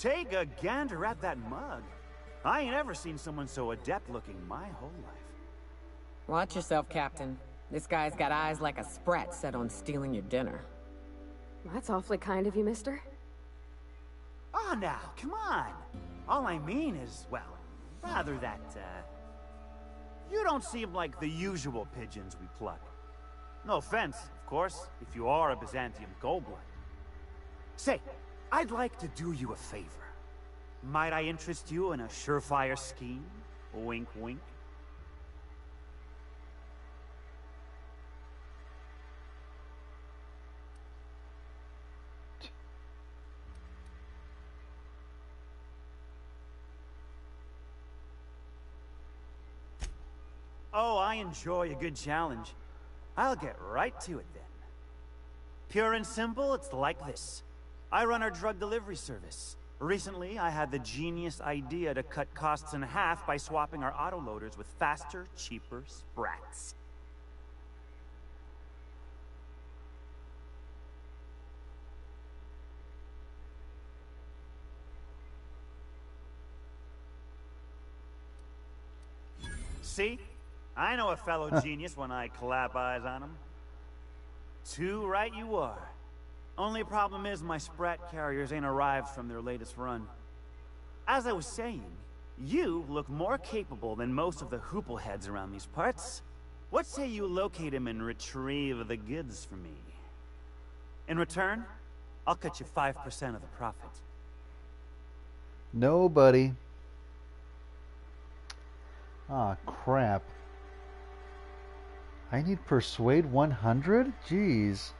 take a gander at that mug. I ain't ever seen someone so adept looking my whole life. Watch yourself, Captain. This guy's got eyes like a sprat set on stealing your dinner. That's awfully kind of you, mister. Oh, now, come on. All I mean is, well, rather that, you don't seem like the usual pigeons we pluck. No offense, of course, if you are a Byzantium goldblood. Say, I'd like to do you a favor. Might I interest you in a surefire scheme? Wink, wink. Oh, I enjoy a good challenge. I'll get right to it then. Pure and simple, it's like this. I run our drug delivery service. Recently, I had the genius idea to cut costs in half by swapping our autoloaders with faster, cheaper sprats. See? I know a fellow genius when I clap eyes on him. Too right you are. Only problem is my sprat carriers ain't arrived from their latest run. As I was saying, you look more capable than most of the hoople heads around these parts. What say you locate him and retrieve the goods for me? In return, I'll cut you 5% of the profit. No, buddy. Ah, crap. I need persuade 100? Jeez.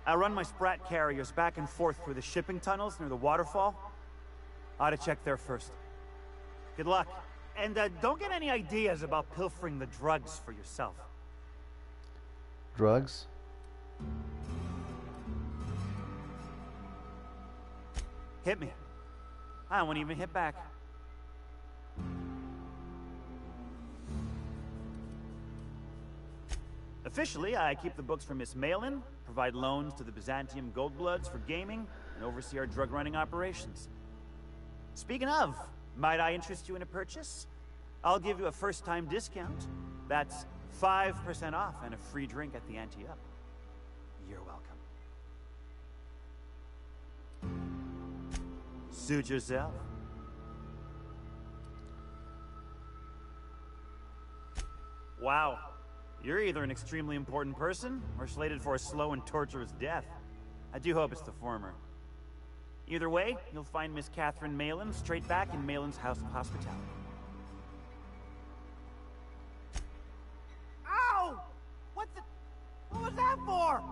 I run my sprat carriers back and forth through the shipping tunnels near the waterfall. Ought to check there first. Good luck. And don't get any ideas about pilfering the drugs for yourself. Drugs? Hit me. I won't even hit back. Officially, I keep the books for Miss Malin, provide loans to the Byzantium Goldbloods for gaming, and oversee our drug-running operations. Speaking of, might I interest you in a purchase? I'll give you a first-time discount. That's 5% off and a free drink at the ante-up. You're welcome. Suit yourself. Wow. You're either an extremely important person or slated for a slow and torturous death. I do hope it's the former. Either way, you'll find Miss Catherine Malin straight back in Malin's House of Hospitality. Ow! What was that for?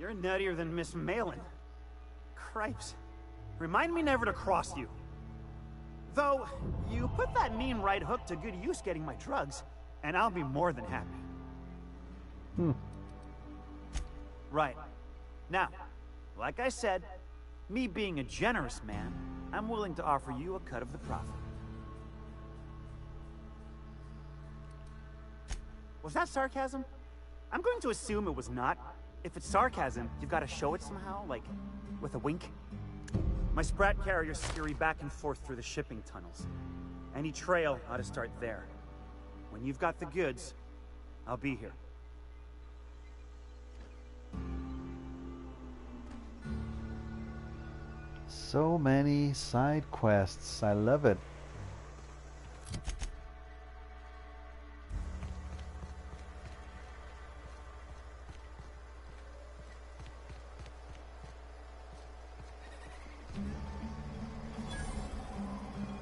You're nuttier than Miss Malin. Cripes. Remind me never to cross you. Though, you put that mean right hook to good use getting my drugs, and I'll be more than happy. Right. Now, like I said, me being a generous man, I'm willing to offer you a cut of the profit. Was that sarcasm? I'm going to assume it was not. If it's sarcasm, you've got to show it somehow, like, with a wink. My sprat carriers scurry back and forth through the shipping tunnels. Any trail ought to start there. When you've got the goods, I'll be here. So many side quests. I love it.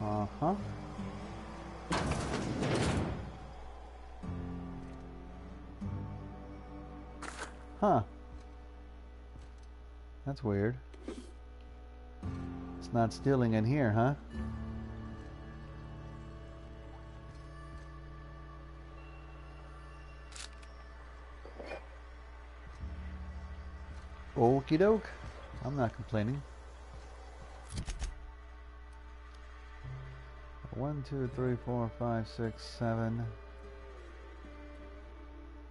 Uh-huh. Huh. That's weird. It's not stealing in here, huh? Okie doke. I'm not complaining. 1, 2, 3, 4, 5, 6, 7.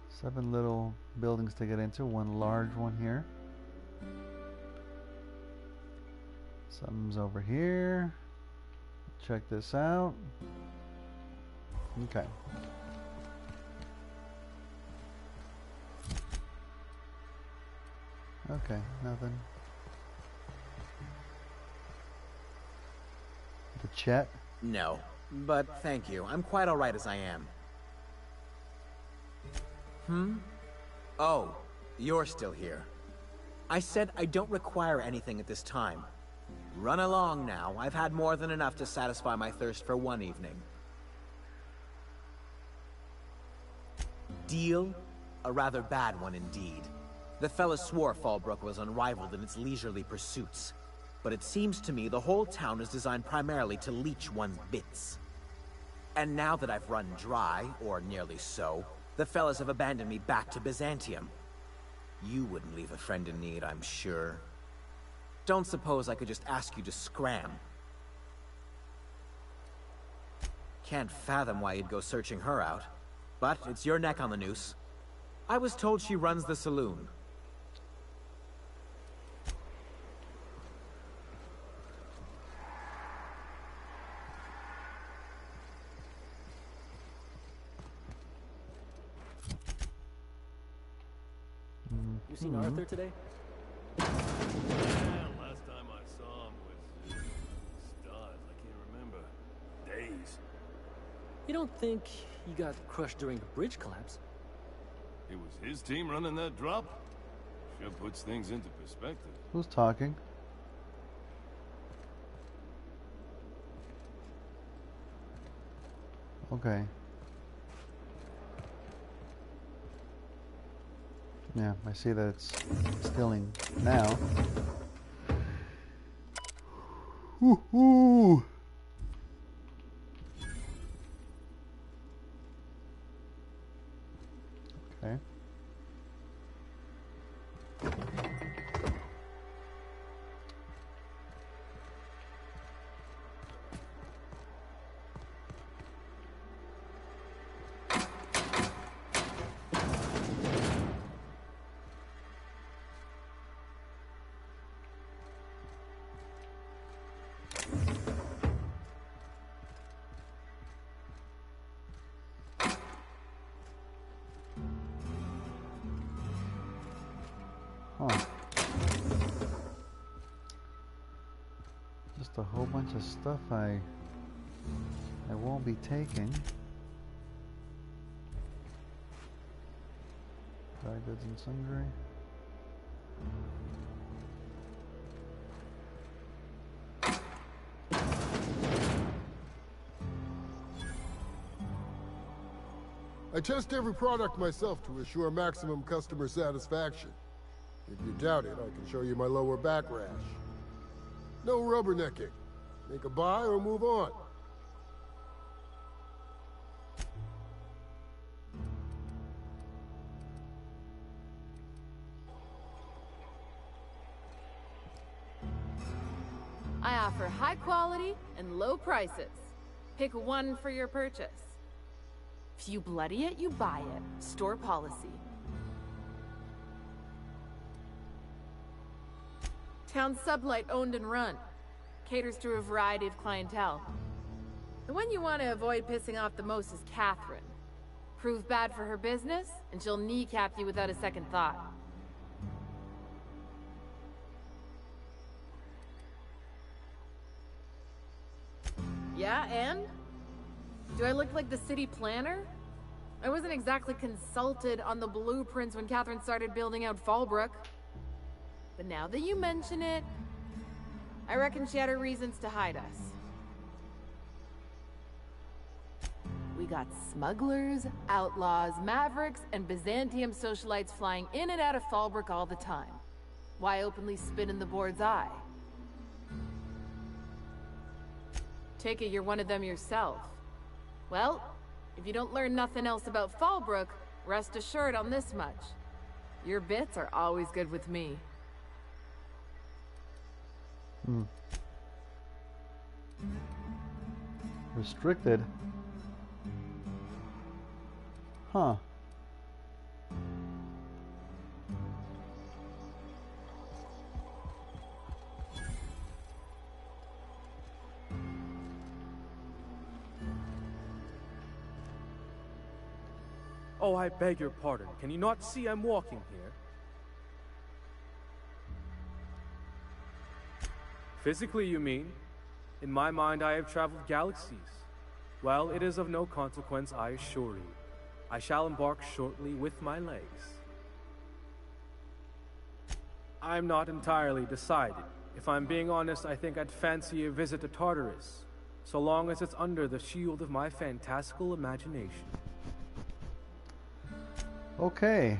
7 little buildings to get into. One large one here. Something's over here. Check this out. Okay. Okay, nothing. The chat? No, but thank you. I'm quite alright as I am. Oh, you're still here. I said I don't require anything at this time. Run along now. I've had more than enough to satisfy my thirst for one evening. Deal? A rather bad one indeed. The fella swore Fallbrook was unrivaled in its leisurely pursuits. But it seems to me the whole town is designed primarily to leech one's bits. And now that I've run dry, or nearly so, the fellas have abandoned me back to Byzantium. You wouldn't leave a friend in need, I'm sure. Don't suppose I could just ask you to scram. Can't fathom why you'd go searching her out. But it's your neck on the noose. I was told she runs the saloon. You seen Arthur today? Yeah, last time I saw him was stars. I can't remember. Days. You don't think he got crushed during the bridge collapse? It was his team running that drop. Sure puts things into perspective. Who's talking? Okay. Yeah, I see that it's stilling now. Woohoo! Okay. Just a whole bunch of stuff I won't be taking. Dry goods and sundry. I test every product myself to assure maximum customer satisfaction. If you doubt it, I can show you my lower back rash. No rubbernecking. Make a buy or move on. I offer high quality and low prices. Pick one for your purchase. If you bloody it, you buy it. Store policy. Town sublight owned and run. Caters to a variety of clientele. The one you want to avoid pissing off the most is Catherine. Prove bad for her business, and she'll kneecap you without a second thought. Yeah, and? Do I look like the city planner? I wasn't exactly consulted on the blueprints when Catherine started building out Fallbrook. But now that you mention it, I reckon she had her reasons to hide us. We got smugglers, outlaws, mavericks, and Byzantium socialites flying in and out of Fallbrook all the time. Why openly spit in the board's eye? Take it you're one of them yourself. Well, if you don't learn nothing else about Fallbrook, rest assured on this much. Your bits are always good with me. Restricted? Huh. Oh, I beg your pardon. Can you not see I'm walking here? Physically, you mean? In my mind, I have traveled galaxies. Well, it is of no consequence, I assure you. I shall embark shortly with my legs. I'm not entirely decided. If I'm being honest, I think I'd fancy a visit to Tartarus, so long as it's under the shield of my fantastical imagination. Okay.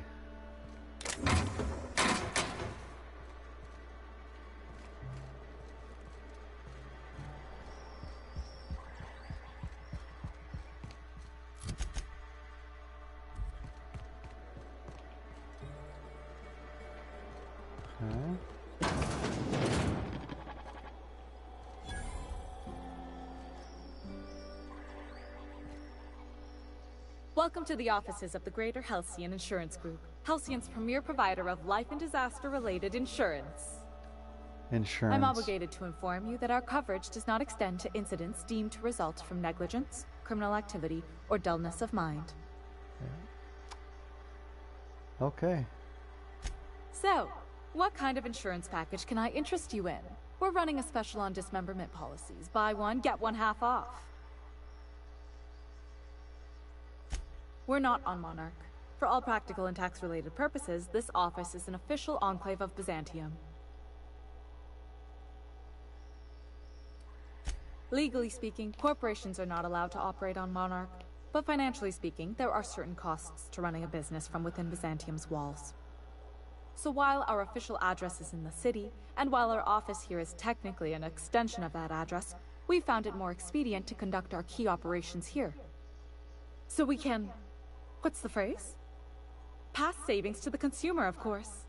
Welcome to the offices of the Greater Halcyon Insurance Group, Halcyon's premier provider of life and disaster-related insurance. Insurance. I'm obligated to inform you that our coverage does not extend to incidents deemed to result from negligence, criminal activity, or dullness of mind. Okay. So, what kind of insurance package can I interest you in? We're running a special on dismemberment policies. Buy one, get one half off. We're not on Monarch. For all practical and tax-related purposes, this office is an official enclave of Byzantium. Legally speaking, corporations are not allowed to operate on Monarch, but financially speaking, there are certain costs to running a business from within Byzantium's walls. So while our official address is in the city, and while our office here is technically an extension of that address, we found it more expedient to conduct our key operations here. So we can... what's the phrase? Pass savings to the consumer, of course.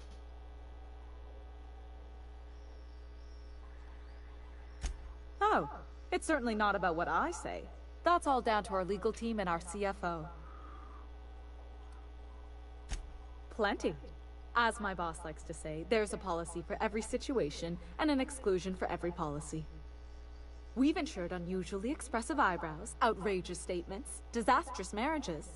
Oh, it's certainly not about what I say. That's all down to our legal team and our CFO. Plenty. As my boss likes to say, there's a policy for every situation and an exclusion for every policy. We've insured unusually expressive eyebrows, outrageous statements, disastrous marriages.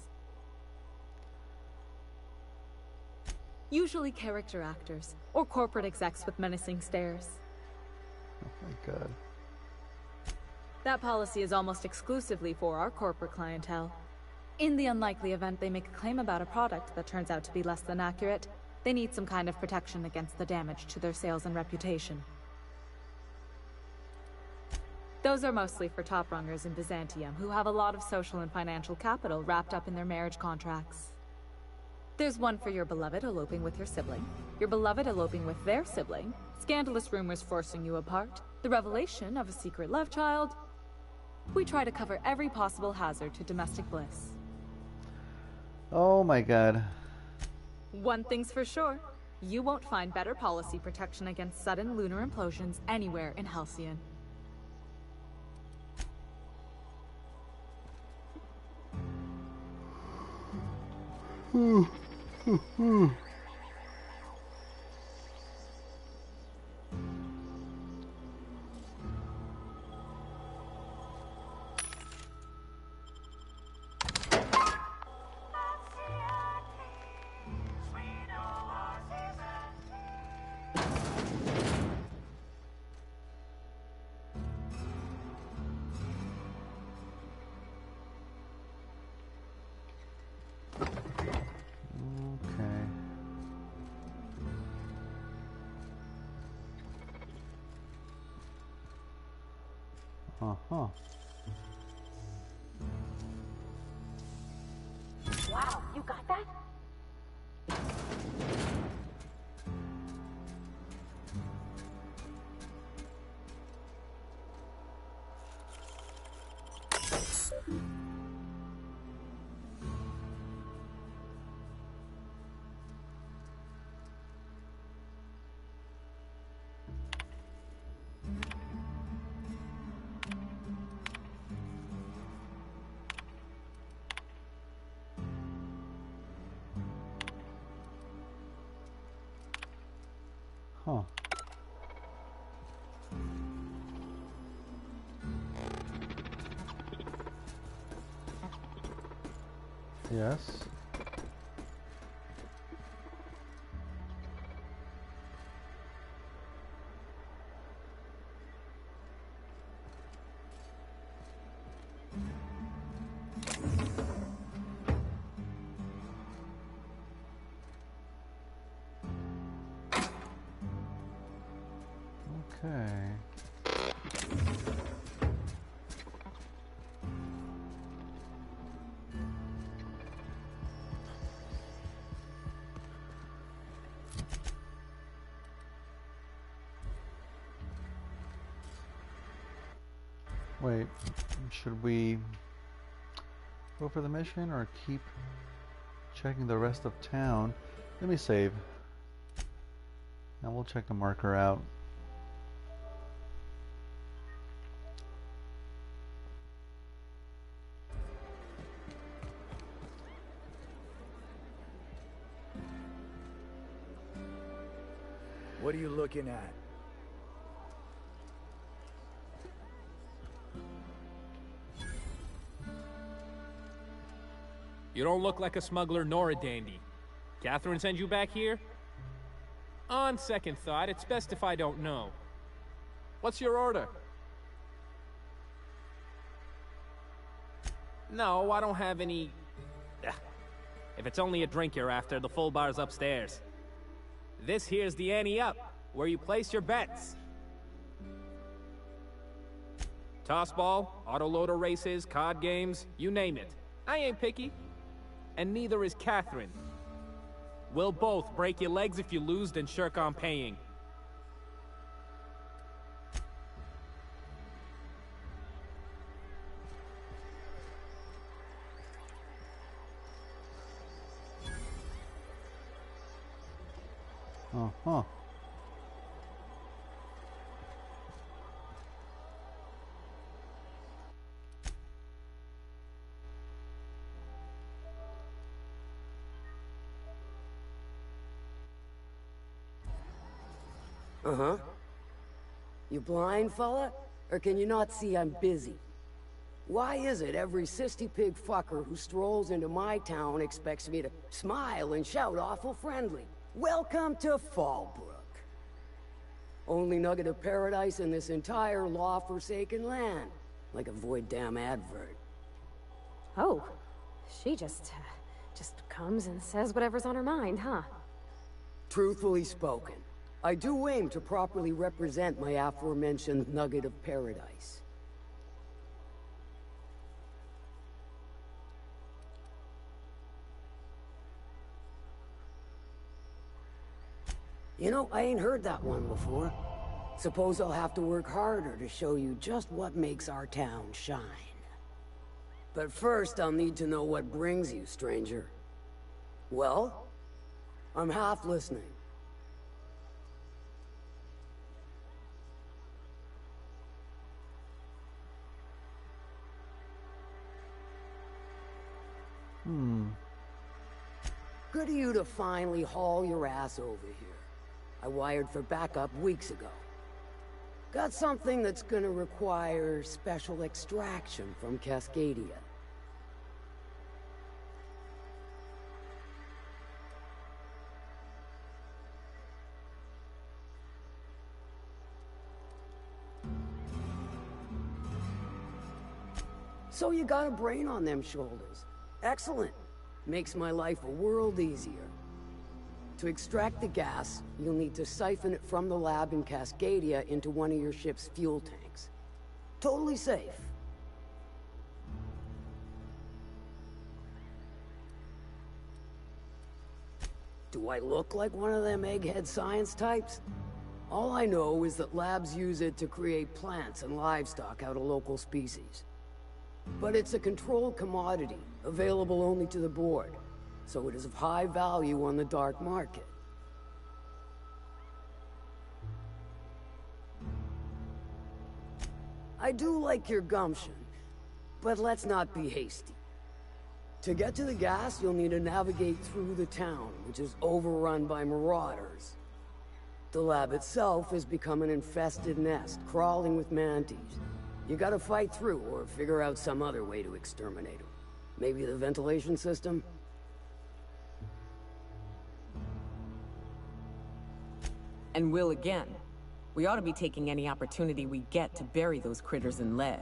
Usually character actors, or corporate execs with menacing stares. Oh my god. That policy is almost exclusively for our corporate clientele. In the unlikely event they make a claim about a product that turns out to be less than accurate, they need some kind of protection against the damage to their sales and reputation. Those are mostly for top-rungers in Byzantium who have a lot of social and financial capital wrapped up in their marriage contracts. There's one for your beloved eloping with your sibling, your beloved eloping with their sibling, scandalous rumors forcing you apart, the revelation of a secret love child. We try to cover every possible hazard to domestic bliss. Oh my god. One thing's for sure, you won't find better policy protection against sudden lunar implosions anywhere in Halcyon. Uh-huh. Wow, you got that? Huh. Yes. Okay. Wait, should we go for the mission or keep checking the rest of town? Let me save. Now we'll check the marker out. What are you looking at? You don't look like a smuggler nor a dandy. Catherine sent you back here? On second thought, it's best if I don't know. What's your order? No, I don't have any... If it's only a drink you're after, the full bar's upstairs. This here's the ante up, where you place your bets. Tossball, autoloader races, card games, you name it. I ain't picky. And neither is Catherine. We'll both break your legs if you lose, then shirk on paying. Uh-huh. Uh-huh. You blind, fella? Or can you not see I'm busy? Why is it every sissy pig fucker who strolls into my town expects me to smile and shout awful friendly? Welcome to Fallbrook. Only nugget of paradise in this entire law-forsaken land. Like a void damn advert. Oh, she just comes and says whatever's on her mind, huh? Truthfully spoken, I do aim to properly represent my aforementioned nugget of paradise. You know, I ain't heard that one before. Suppose I'll have to work harder to show you just what makes our town shine. But first, I'll need to know what brings you, stranger. Well, I'm half listening. Good of you to finally haul your ass over here. I wired for backup weeks ago. Got something that's gonna require special extraction from Cascadia. So you got a brain on them shoulders. Excellent. Makes my life a world easier. To extract the gas, you'll need to siphon it from the lab in Cascadia into one of your ship's fuel tanks. Totally safe. Do I look like one of them egghead science types? All I know is that labs use it to create plants and livestock out of local species. But it's a controlled commodity, available only to the board, so it is of high value on the dark market. I do like your gumption, but let's not be hasty. To get to the gas, you'll need to navigate through the town, which is overrun by marauders. The lab itself has become an infested nest, crawling with mantis. You gotta fight through or figure out some other way to exterminate them. Maybe the ventilation system? And will again. We ought to be taking any opportunity we get to bury those critters in lead.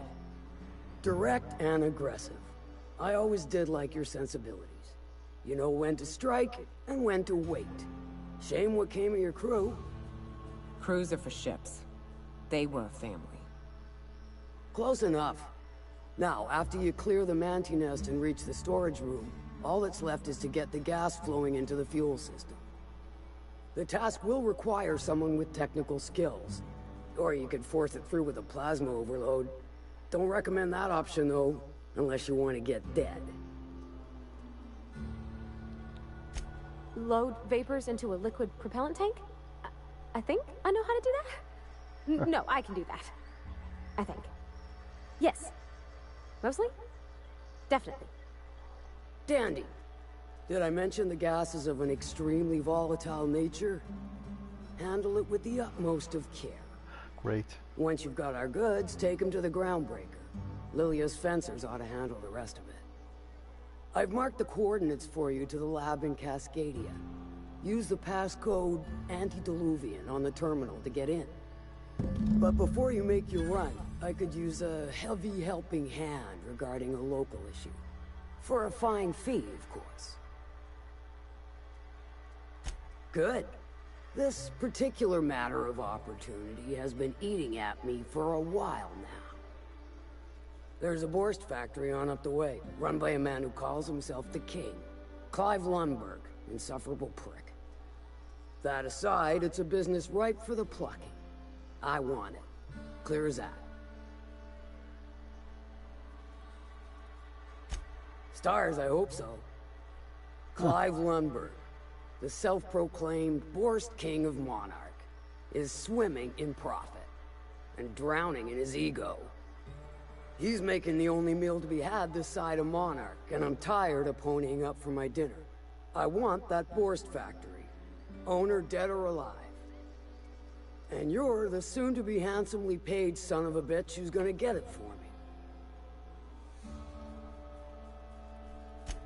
Direct and aggressive. I always did like your sensibilities. You know when to strike and when to wait. Shame what came of your crew. Crews are for ships. They were a family. Close enough. Now, after you clear the manti nest and reach the storage room, all that's left is to get the gas flowing into the fuel system. The task will require someone with technical skills. Or you could force it through with a plasma overload. Don't recommend that option, though, unless you want to get dead. Load vapors into a liquid propellant tank? I think I know how to do that. No, I can do that. I think. Yes. Mostly? Definitely. Dandy. Did I mention the gas is of an extremely volatile nature? Handle it with the utmost of care. Great. Once you've got our goods, take them to the groundbreaker. Lilia's fencers ought to handle the rest of it. I've marked the coordinates for you to the lab in Cascadia. Use the passcode Antediluvian on the terminal to get in. But before you make your run, I could use a heavy helping hand regarding a local issue. For a fine fee, of course. Good. This particular matter of opportunity has been eating at me for a while now. There's a Borst factory on up the way, run by a man who calls himself the King. Clive Lundberg, insufferable prick. That aside, it's a business ripe for the plucking. I want it. Clear as that. Stars, I hope so. Clive Lundberg, the self-proclaimed Borst King of Monarch, is swimming in profit and drowning in his ego. He's making the only meal to be had this side of Monarch, and I'm tired of ponying up for my dinner. I want that Borst factory, owner dead or alive. And you're the soon-to-be handsomely paid son of a bitch who's gonna get it for me.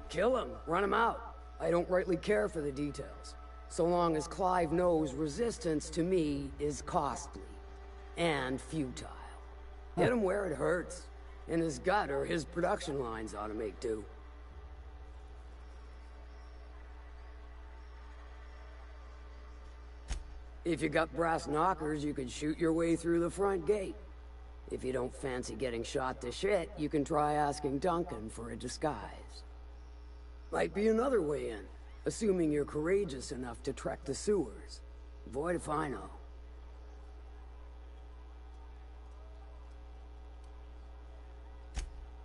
Kill him, run him out. I don't rightly care for the details, so long as Clive knows resistance to me is costly and futile. Hit him where it hurts. In his gut, or his production lines ought to make do. If you got brass knockers, you could shoot your way through the front gate. If you don't fancy getting shot to shit, you can try asking Duncan for a disguise. Might be another way in, assuming you're courageous enough to trek the sewers. Void if I know.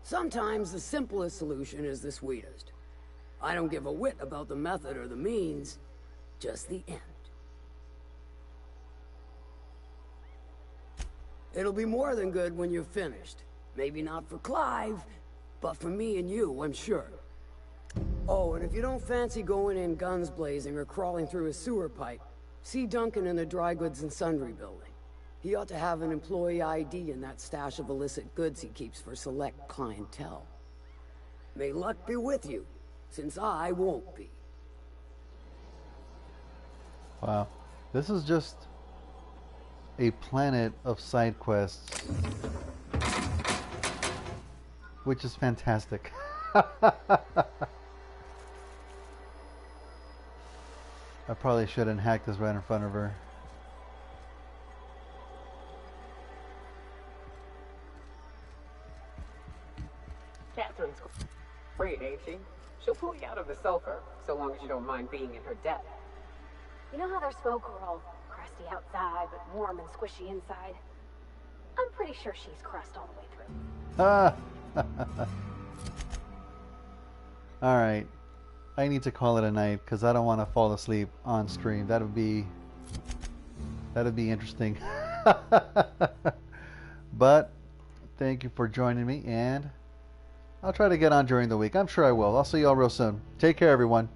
Sometimes the simplest solution is the sweetest. I don't give a whit about the method or the means, just the end. It'll be more than good when you're finished. Maybe not for Clive, but for me and you, I'm sure. Oh, and if you don't fancy going in guns blazing or crawling through a sewer pipe, see Duncan in the dry goods and sundry building. He ought to have an employee ID in that stash of illicit goods he keeps for select clientele. May luck be with you, since I won't be. Wow. This is just a planet of side quests, which is fantastic. I probably shouldn't hack this right in front of her. Catherine's great, ain't she? She'll pull you out of the sulfur, so long as you don't mind being in her debt. You know how their smoke are all crusty outside, but warm and squishy inside? I'm pretty sure she's crust all the way through. Alright. I need to call it a night, because I don't want to fall asleep on stream. That'd be interesting. But, thank you for joining me, and I'll try to get on during the week. I'm sure I will. I'll see you all real soon. Take care, everyone.